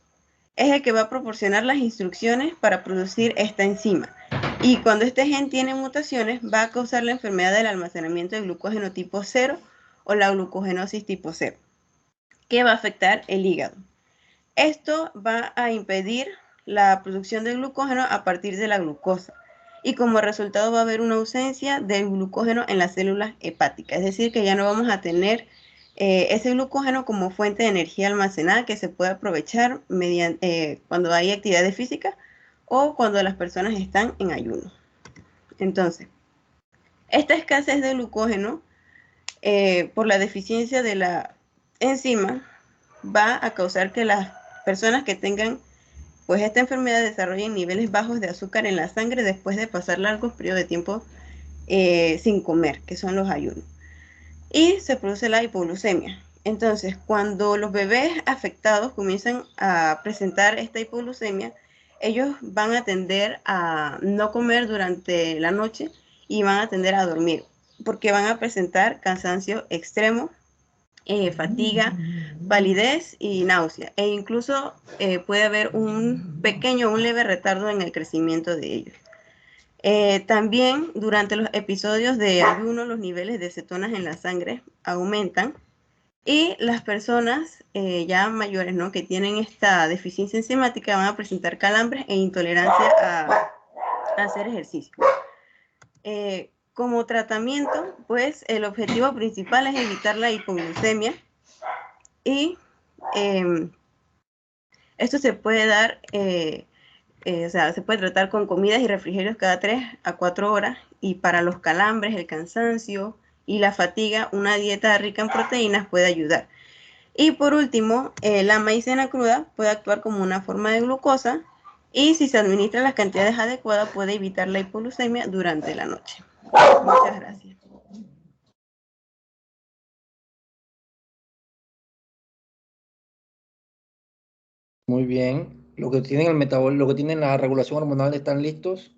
es el que va a proporcionar las instrucciones para producir esta enzima. Y cuando este gen tiene mutaciones, va a causar la enfermedad del almacenamiento de glucógeno tipo 0 o la glucogenosis tipo 0, que va a afectar el hígado. Esto va a impedir la producción de glucógeno a partir de la glucosa. Y como resultado va a haber una ausencia del glucógeno en las células hepáticas. Es decir, que ya no vamos a tener ese glucógeno como fuente de energía almacenada que se puede aprovechar cuando hay actividades físicas o cuando las personas están en ayuno. Entonces, esta escasez de glucógeno por la deficiencia de la enzima va a causar que las personas que tengan pues esta enfermedad desarrollen niveles bajos de azúcar en la sangre después de pasar largos periodos de tiempo sin comer, que son los ayunos. Y se produce la hipoglucemia. Entonces, cuando los bebés afectados comienzan a presentar esta hipoglucemia, ellos van a tender a no comer durante la noche y van a tender a dormir, porque van a presentar cansancio extremo, fatiga, palidez y náusea. E incluso puede haber un leve retardo en el crecimiento de ellos. También durante los episodios de ayuno los niveles de cetonas en la sangre aumentan y las personas ya mayores, ¿no?, que tienen esta deficiencia enzimática van a presentar calambres e intolerancia a hacer ejercicio. Como tratamiento, pues el objetivo principal es evitar la hipoglucemia y esto se puede dar se puede tratar con comidas y refrigerios cada 3 a 4 horas y para los calambres, el cansancio y la fatiga, una dieta rica en proteínas puede ayudar. Y por último, la maicena cruda puede actuar como una forma de glucosa y si se administran las cantidades adecuadas puede evitar la hipoglucemia durante la noche. Muchas gracias. Muy bien. Los que tienen lo que tienen la regulación hormonal están listos.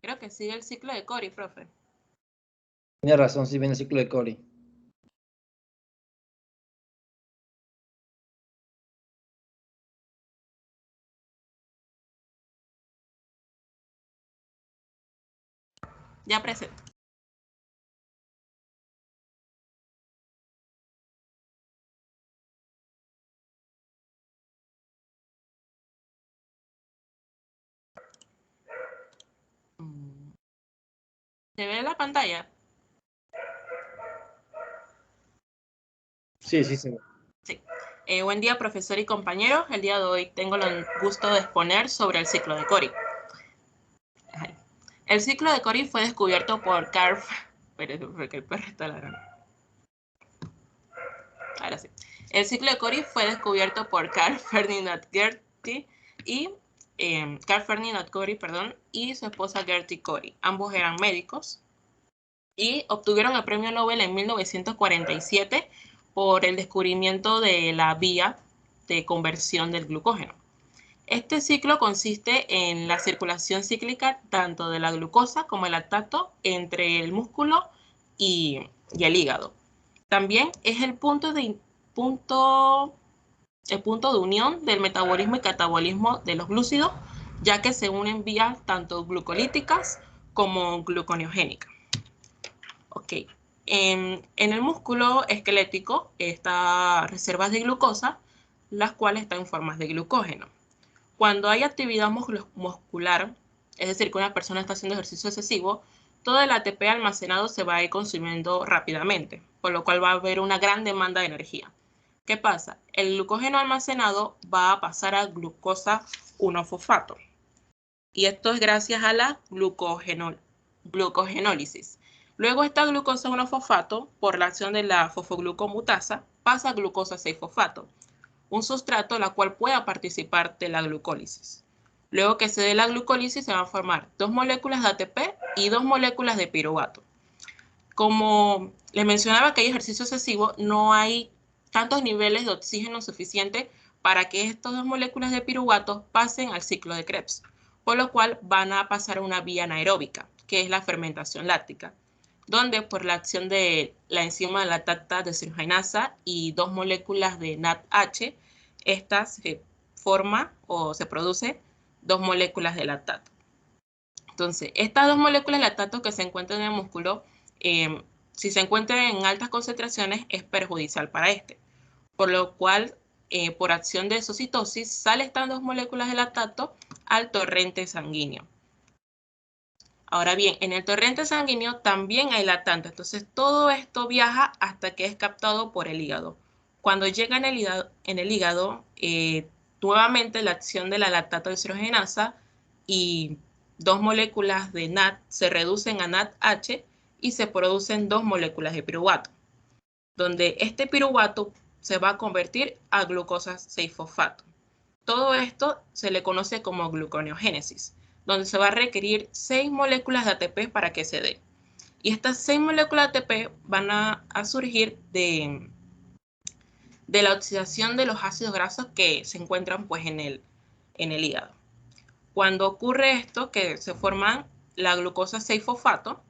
Creo que sigue el ciclo de Cori, profe. Tiene razón, sí viene el ciclo de Cori. Ya presento. ¿Se ve la pantalla? Sí, sí, sí. Sí. Buen día, profesor y compañeros. El día de hoy tengo el gusto de exponer sobre el ciclo de Cori. El ciclo de Cori fue descubierto por Carl... Porque el perro está ladrando. Ahora sí. El ciclo de Cori fue descubierto por Carl Ferdinand Gerty y Carl Ferdinand Cori, perdón, y su esposa Gertie Cori. Ambos eran médicos y obtuvieron el premio Nobel en 1947 por el descubrimiento de la vía de conversión del glucógeno. Este ciclo consiste en la circulación cíclica tanto de la glucosa como el lactato entre el músculo y el hígado. También es el punto de unión del metabolismo y catabolismo de los glúcidos, ya que se unen vías tanto glucolíticas como gluconeogénicas. Ok. En el músculo esquelético están reservas de glucosa, las cuales están en formas de glucógeno. Cuando hay actividad muscular, es decir, que una persona está haciendo ejercicio excesivo, todo el ATP almacenado se va a ir consumiendo rápidamente, por lo cual va a haber una gran demanda de energía. ¿Qué pasa? El glucógeno almacenado va a pasar a glucosa 1-fosfato. Y esto es gracias a la glucogenólisis. Luego esta glucosa 1-fosfato, por la acción de la fosfoglucomutasa, pasa a glucosa 6-fosfato. Un sustrato la cual pueda participar de la glucólisis. Luego que se dé la glucólisis se van a formar 2 moléculas de ATP y 2 moléculas de piruvato. Como les mencionaba que hay ejercicio excesivo, no hay tantos niveles de oxígeno suficientes para que estas 2 moléculas de piruvato pasen al ciclo de Krebs, por lo cual van a pasar a una vía anaeróbica, que es la fermentación láctica, donde por la acción de la enzima lactasa deshidrogenasa y 2 moléculas de NADH, esta se forma o se produce 2 moléculas de lactato. Entonces, estas 2 moléculas de lactato que se encuentran en el músculo, si se encuentran en altas concentraciones, es perjudicial para este, por lo cual, por acción de exocitosis, salen estas 2 moléculas de lactato al torrente sanguíneo. Ahora bien, en el torrente sanguíneo también hay lactante, entonces todo esto viaja hasta que es captado por el hígado. Cuando llega en el hígado, nuevamente la acción de la lactato deshidrogenasa y 2 moléculas de NAD se reducen a NADH y se producen 2 moléculas de piruvato, donde este piruvato se va a convertir a glucosa 6-fosfato. Todo esto se le conoce como gluconeogénesis, donde se va a requerir 6 moléculas de ATP para que se dé. Y estas 6 moléculas de ATP van a surgir de la oxidación de los ácidos grasos que se encuentran pues, en el hígado. Cuando ocurre esto, que se forma la glucosa 6-fosfato,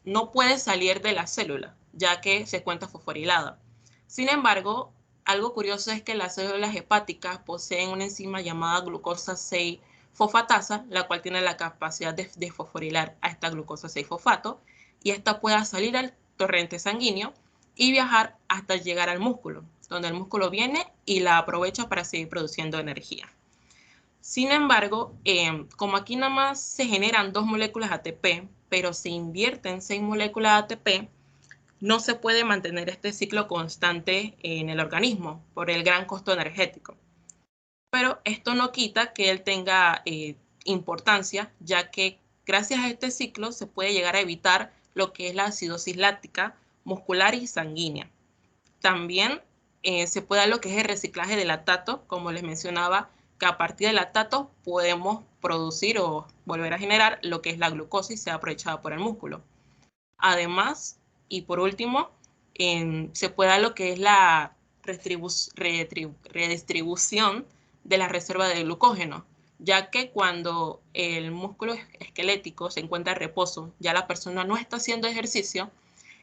no puede salir de la célula, ya que se encuentra fosforilada. Sin embargo, algo curioso es que las células hepáticas poseen una enzima llamada glucosa 6-fosfatasa, la cual tiene la capacidad de fosforilar a esta glucosa 6-fosfato, y esta pueda salir al torrente sanguíneo y viajar hasta llegar al músculo, donde el músculo viene y la aprovecha para seguir produciendo energía. Sin embargo, como aquí nada más se generan 2 moléculas ATP, pero se invierten 6 moléculas ATP, no se puede mantener este ciclo constante en el organismo por el gran costo energético. Pero esto no quita que él tenga importancia, ya que gracias a este ciclo se puede llegar a evitar lo que es la acidosis láctica muscular y sanguínea. También se puede dar lo que es el reciclaje de lactato, como les mencionaba, que a partir del lactato podemos producir o volver a generar lo que es la glucosa y sea aprovechada por el músculo. Además, y por último, se puede dar lo que es la redistribución de la reserva de glucógeno, ya que cuando el músculo esquelético se encuentra en reposo, ya la persona no está haciendo ejercicio,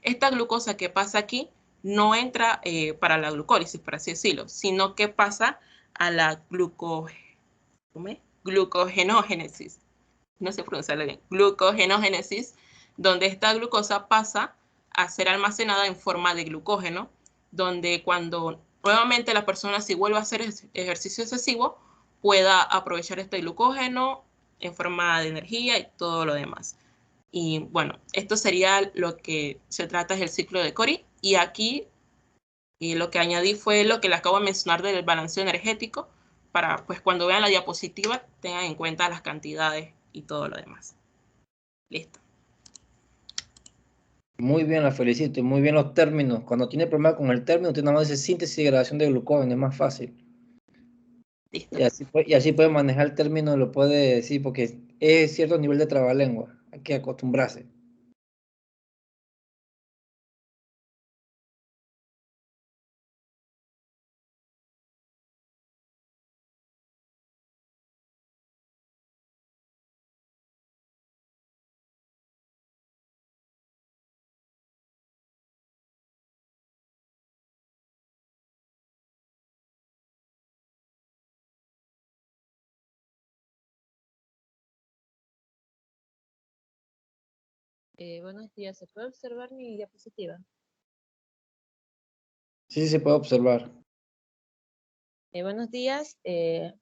esta glucosa que pasa aquí no entra para la glucólisis, por así decirlo, sino que pasa a la glucogenógenesis. No sé pronunciarlo bien. Glucogenógenesis, donde esta glucosa pasa a ser almacenada en forma de glucógeno, donde cuando nuevamente la persona si vuelve a hacer ejercicio excesivo, pueda aprovechar este glucógeno en forma de energía y todo lo demás. Y bueno, esto sería lo que se trata del ciclo de Cori. Y aquí lo que añadí fue lo que les acabo de mencionar del balanceo energético, para pues cuando vean la diapositiva tengan en cuenta las cantidades y todo lo demás. Listo. Muy bien, la felicito. Y muy bien los términos. Cuando tiene problema con el término, usted nada más dice síntesis y degradación de glucógeno, es más fácil. Listo. Y así puede manejar el término, lo puede decir, porque es cierto nivel de trabalengua. Hay que acostumbrarse. Buenos días, ¿se puede observar mi diapositiva? Sí, se puede observar. Buenos días,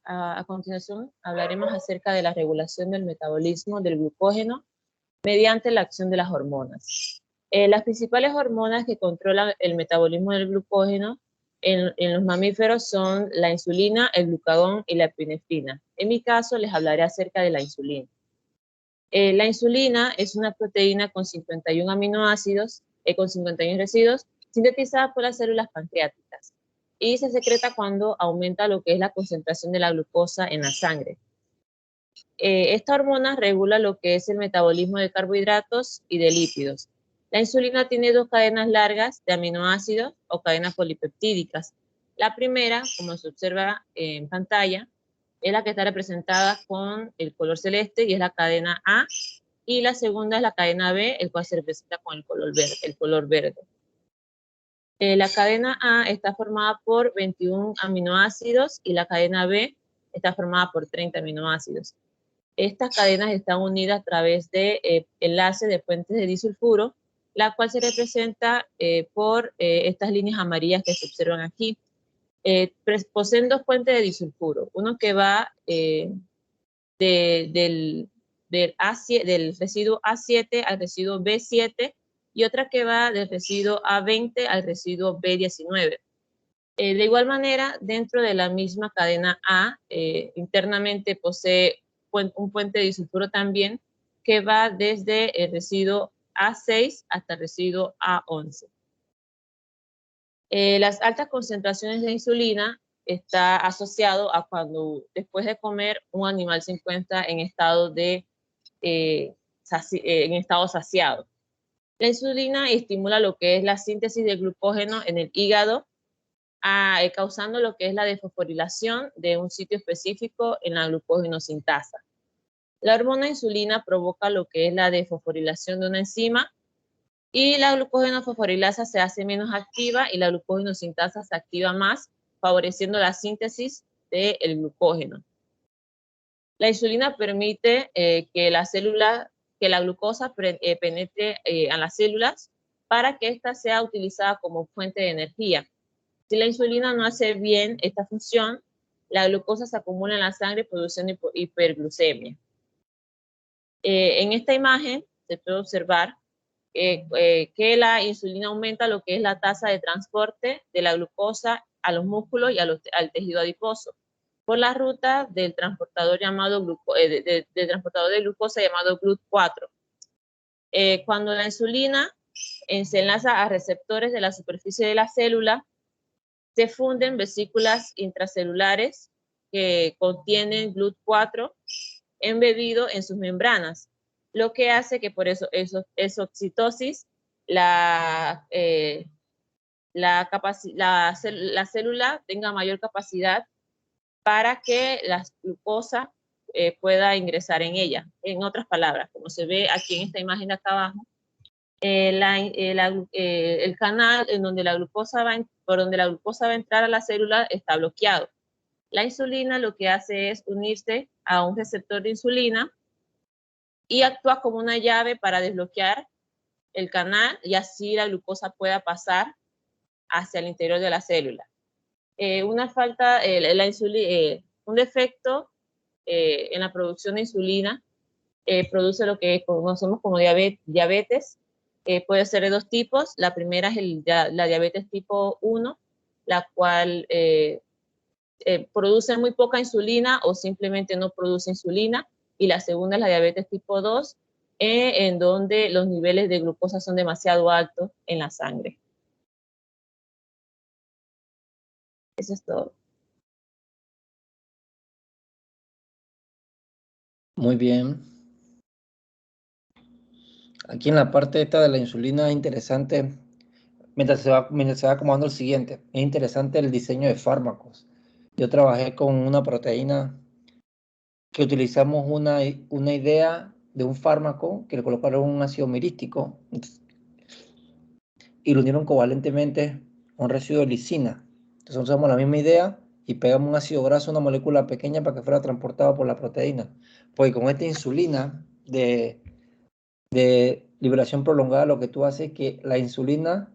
a continuación hablaremos acerca de la regulación del metabolismo del glucógeno mediante la acción de las hormonas. Las principales hormonas que controlan el metabolismo del glucógeno en los mamíferos son la insulina, el glucagón y la epinefrina. En mi caso les hablaré acerca de la insulina. La insulina es una proteína con 51 aminoácidos, con 51 residuos, sintetizada por las células pancreáticas y se secreta cuando aumenta lo que es la concentración de la glucosa en la sangre. Esta hormona regula lo que es el metabolismo de carbohidratos y de lípidos. La insulina tiene dos cadenas largas de aminoácidos o cadenas polipeptídicas. La primera, como se observa en pantalla, es la que está representada con el color celeste y es la cadena A, y la segunda es la cadena B, el cual se representa con el color verde. La cadena A está formada por 21 aminoácidos y la cadena B está formada por 30 aminoácidos. Estas cadenas están unidas a través de enlaces de puentes de disulfuro, la cual se representa por estas líneas amarillas que se observan aquí. Poseen dos puentes de disulfuro, uno que va del residuo A7 al residuo B7 y otra que va del residuo A20 al residuo B19. De igual manera, dentro de la misma cadena A, internamente posee un puente de disulfuro también que va desde el residuo A6 hasta el residuo A11. Las altas concentraciones de insulina está asociado a cuando después de comer un animal se encuentra en estado saciado. La insulina estimula lo que es la síntesis de glucógeno en el hígado, causando lo que es la desfosforilación de un sitio específico en la glucógenosintasa. La hormona insulina provoca lo que es la desfosforilación de una enzima y la glucógeno-fosforilasa se hace menos activa y la glucógenosintasa se activa más, favoreciendo la síntesis del glucógeno. La insulina permite que la glucosa penetre a las células para que ésta sea utilizada como fuente de energía. Si la insulina no hace bien esta función, la glucosa se acumula en la sangre produciendo hiperglucemia. En esta imagen se puede observar que la insulina aumenta lo que es la tasa de transporte de la glucosa a los músculos y al tejido adiposo por la ruta del transportador transportador de glucosa llamado GLUT4. Cuando la insulina se enlaza a receptores de la superficie de la célula, se funden vesículas intracelulares que contienen GLUT4 embebido en sus membranas, lo que hace que por eso es oxitosis, la célula tenga mayor capacidad para que la glucosa pueda ingresar en ella. En otras palabras, como se ve aquí en esta imagen de acá abajo, el canal en donde por donde la glucosa va a entrar a la célula está bloqueado. La insulina lo que hace es unirse a un receptor de insulina y actúa como una llave para desbloquear el canal y así la glucosa pueda pasar hacia el interior de la célula. Un defecto en la producción de insulina produce lo que conocemos como diabetes. Puede ser de dos tipos. La primera es la diabetes tipo 1, la cual produce muy poca insulina o simplemente no produce insulina. Y la segunda es la diabetes tipo 2, en donde los niveles de glucosa son demasiado altos en la sangre. Eso es todo. Muy bien. Aquí en la parte esta de la insulina es interesante, mientras se va acomodando el siguiente, es interesante el diseño de fármacos. Yo trabajé con una proteína que utilizamos una idea de un fármaco que le colocaron un ácido mirístico y lo unieron covalentemente a un residuo de lisina. Entonces usamos la misma idea y pegamos un ácido graso, una molécula pequeña para que fuera transportada por la proteína. Pues con esta insulina de liberación prolongada, lo que tú haces es que la insulina,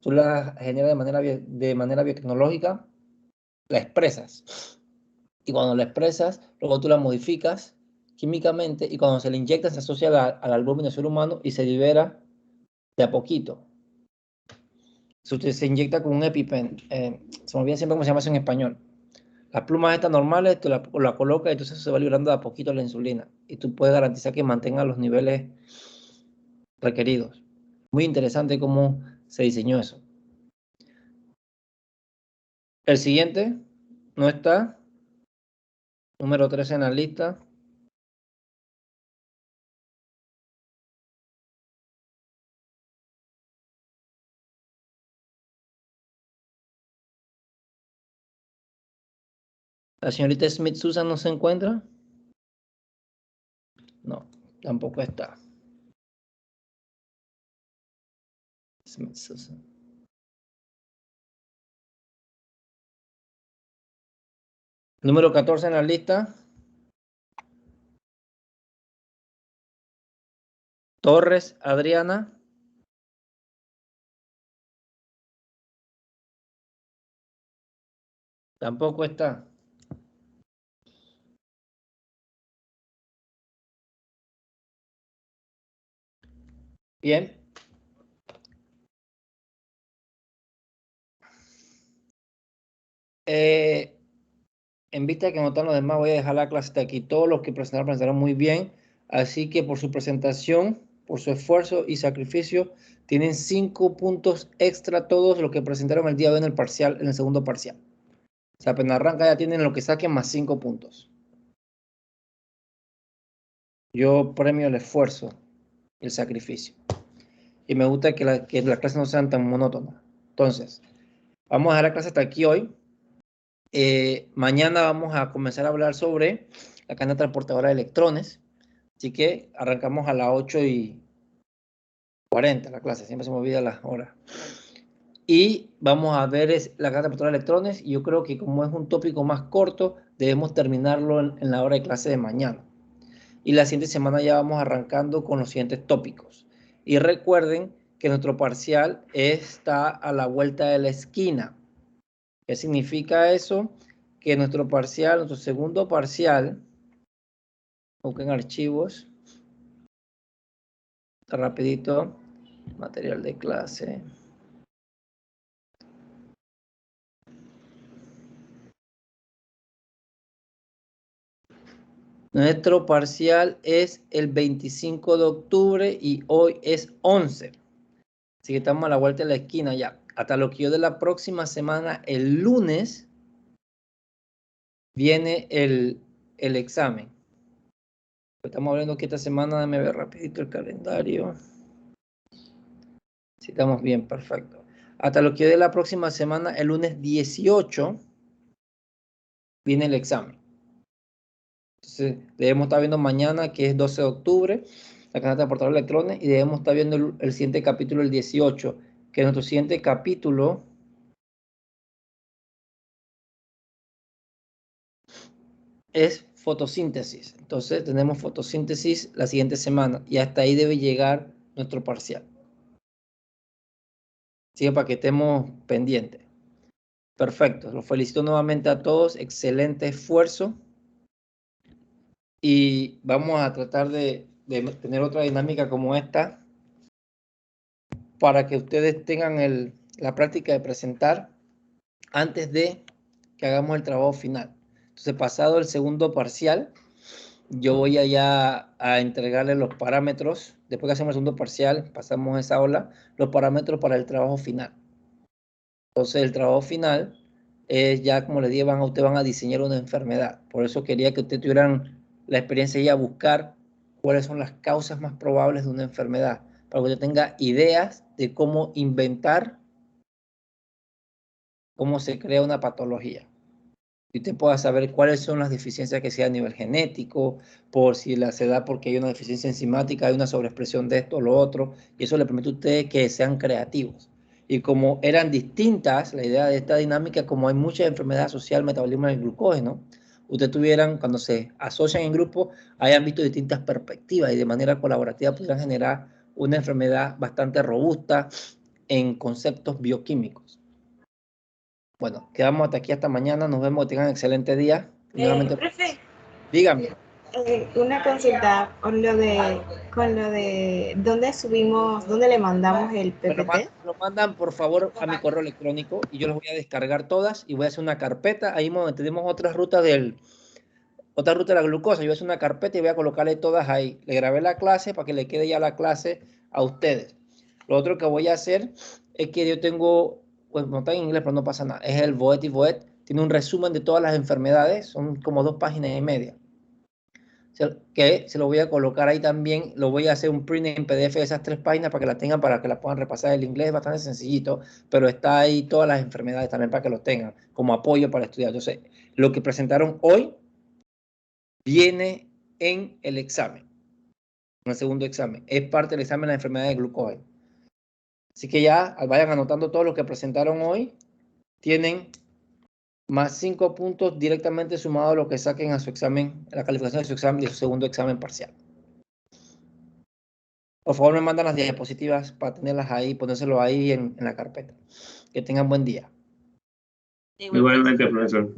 tú la generas de manera biotecnológica, la expresas. Y cuando la expresas, luego tú la modificas químicamente y cuando se le inyecta se asocia al albúmina del ser humano y se libera de a poquito. Se inyecta con un EpiPen. Se me olvida siempre cómo se llama eso en español. Las plumas estas normales, tú la colocas y entonces se va liberando de a poquito la insulina. Y tú puedes garantizar que mantenga los niveles requeridos. Muy interesante cómo se diseñó eso. El siguiente no está. Número 13 en la lista. ¿La señorita Smith Susan no se encuentra? No, tampoco está. Smith Susan. Número 14 en la lista. Torres Adriana. Tampoco está. Bien. En vista de que no están los demás, voy a dejar la clase hasta aquí. Todos los que presentaron muy bien. Así que por su presentación, por su esfuerzo y sacrificio, tienen 5 puntos extra todos los que presentaron el día de hoy en el parcial, en el segundo parcial. O sea, apenas arranca ya tienen lo que saquen más 5 puntos. Yo premio el esfuerzo y el sacrificio. Y me gusta que las clases no sean tan monótonas. Entonces, vamos a dejar la clase hasta aquí hoy. Mañana vamos a comenzar a hablar sobre la cadena transportadora de electrones. Así que arrancamos a las 8:40 la clase. Siempre se me olvida las horas. Y vamos a ver la cadena transportadora de electrones. Y yo creo que como es un tópico más corto, debemos terminarlo en la hora de clase de mañana. Y la siguiente semana ya vamos arrancando con los siguientes tópicos. Y recuerden que nuestro parcial está a la vuelta de la esquina. ¿Qué significa eso? Que nuestro segundo parcial, busquen archivos, rapidito, material de clase. Nuestro parcial es el 25 de octubre y hoy es 11. Así que estamos a la vuelta de la esquina ya. Hasta lo que yo de la próxima semana, el lunes, viene el examen. Estamos hablando que esta semana, déjame ver rapidito el calendario. Si estamos bien, perfecto. Hasta lo que de la próxima semana, el lunes 18, viene el examen. Entonces, debemos estar viendo mañana, que es 12 de octubre, la cadena transportadora de electrones, y debemos estar viendo el siguiente capítulo, el 18, que nuestro siguiente capítulo es fotosíntesis. Entonces, tenemos fotosíntesis la siguiente semana, y hasta ahí debe llegar nuestro parcial. Así que para que estemos pendientes. Perfecto, los felicito nuevamente a todos, excelente esfuerzo. Y vamos a tratar de tener otra dinámica como esta para que ustedes tengan la práctica de presentar antes de que hagamos el trabajo final. Entonces, pasado el segundo parcial, yo voy allá a entregarles los parámetros. Después que hacemos el segundo parcial, pasamos esa ola, los parámetros para el trabajo final. Entonces, el trabajo final es ya, como les dije, ustedes van a diseñar una enfermedad. Por eso quería que ustedes tuvieran la experiencia y a buscar cuáles son las causas más probables de una enfermedad, para que usted tenga ideas de cómo inventar, cómo se crea una patología. Y usted pueda saber cuáles son las deficiencias que sea a nivel genético, por si se da porque hay una deficiencia enzimática, hay una sobreexpresión de esto o lo otro, y eso le permite a ustedes que sean creativos. Y como eran distintas, la idea de esta dinámica, como hay muchas enfermedades asociadas al metabolismo del glucógeno, ustedes tuvieran, cuando se asocian en grupo, hayan visto distintas perspectivas y de manera colaborativa pudieran generar una enfermedad bastante robusta en conceptos bioquímicos. Bueno, quedamos hasta aquí hasta mañana. Nos vemos. Que tengan un excelente día. Nuevamente, Profe, dígame. una consulta con lo de dónde subimos, dónde le mandamos el PPT. Lo mandan por favor a mi correo electrónico y yo los voy a descargar todas y voy a hacer una carpeta. Ahí donde tenemos otra ruta de la glucosa. Yo voy a hacer una carpeta y voy a colocarle todas ahí. Le grabé la clase para que le quede ya la clase a ustedes. Lo otro que voy a hacer es que yo tengo, pues no está en inglés, pero no pasa nada. Es el VOET y VOET. Tiene un resumen de todas las enfermedades. Son como 2 páginas y media. Que se lo voy a colocar ahí también. Lo voy a hacer un print en PDF de esas 3 páginas para que la tengan, para que la puedan repasar. El inglés es bastante sencillito, pero está ahí todas las enfermedades también para que lo tengan como apoyo para estudiar. Entonces, lo que presentaron hoy viene en el examen, en el segundo examen. Es parte del examen de la enfermedad de glucógeno. Así que ya vayan anotando todo lo que presentaron hoy. Tienen más 5 puntos directamente sumados a lo que saquen a su examen, a la calificación de su examen, de su segundo examen parcial. Por favor, me mandan las diapositivas para tenerlas ahí, ponérselo ahí en la carpeta. Que tengan buen día. Igualmente, profesor.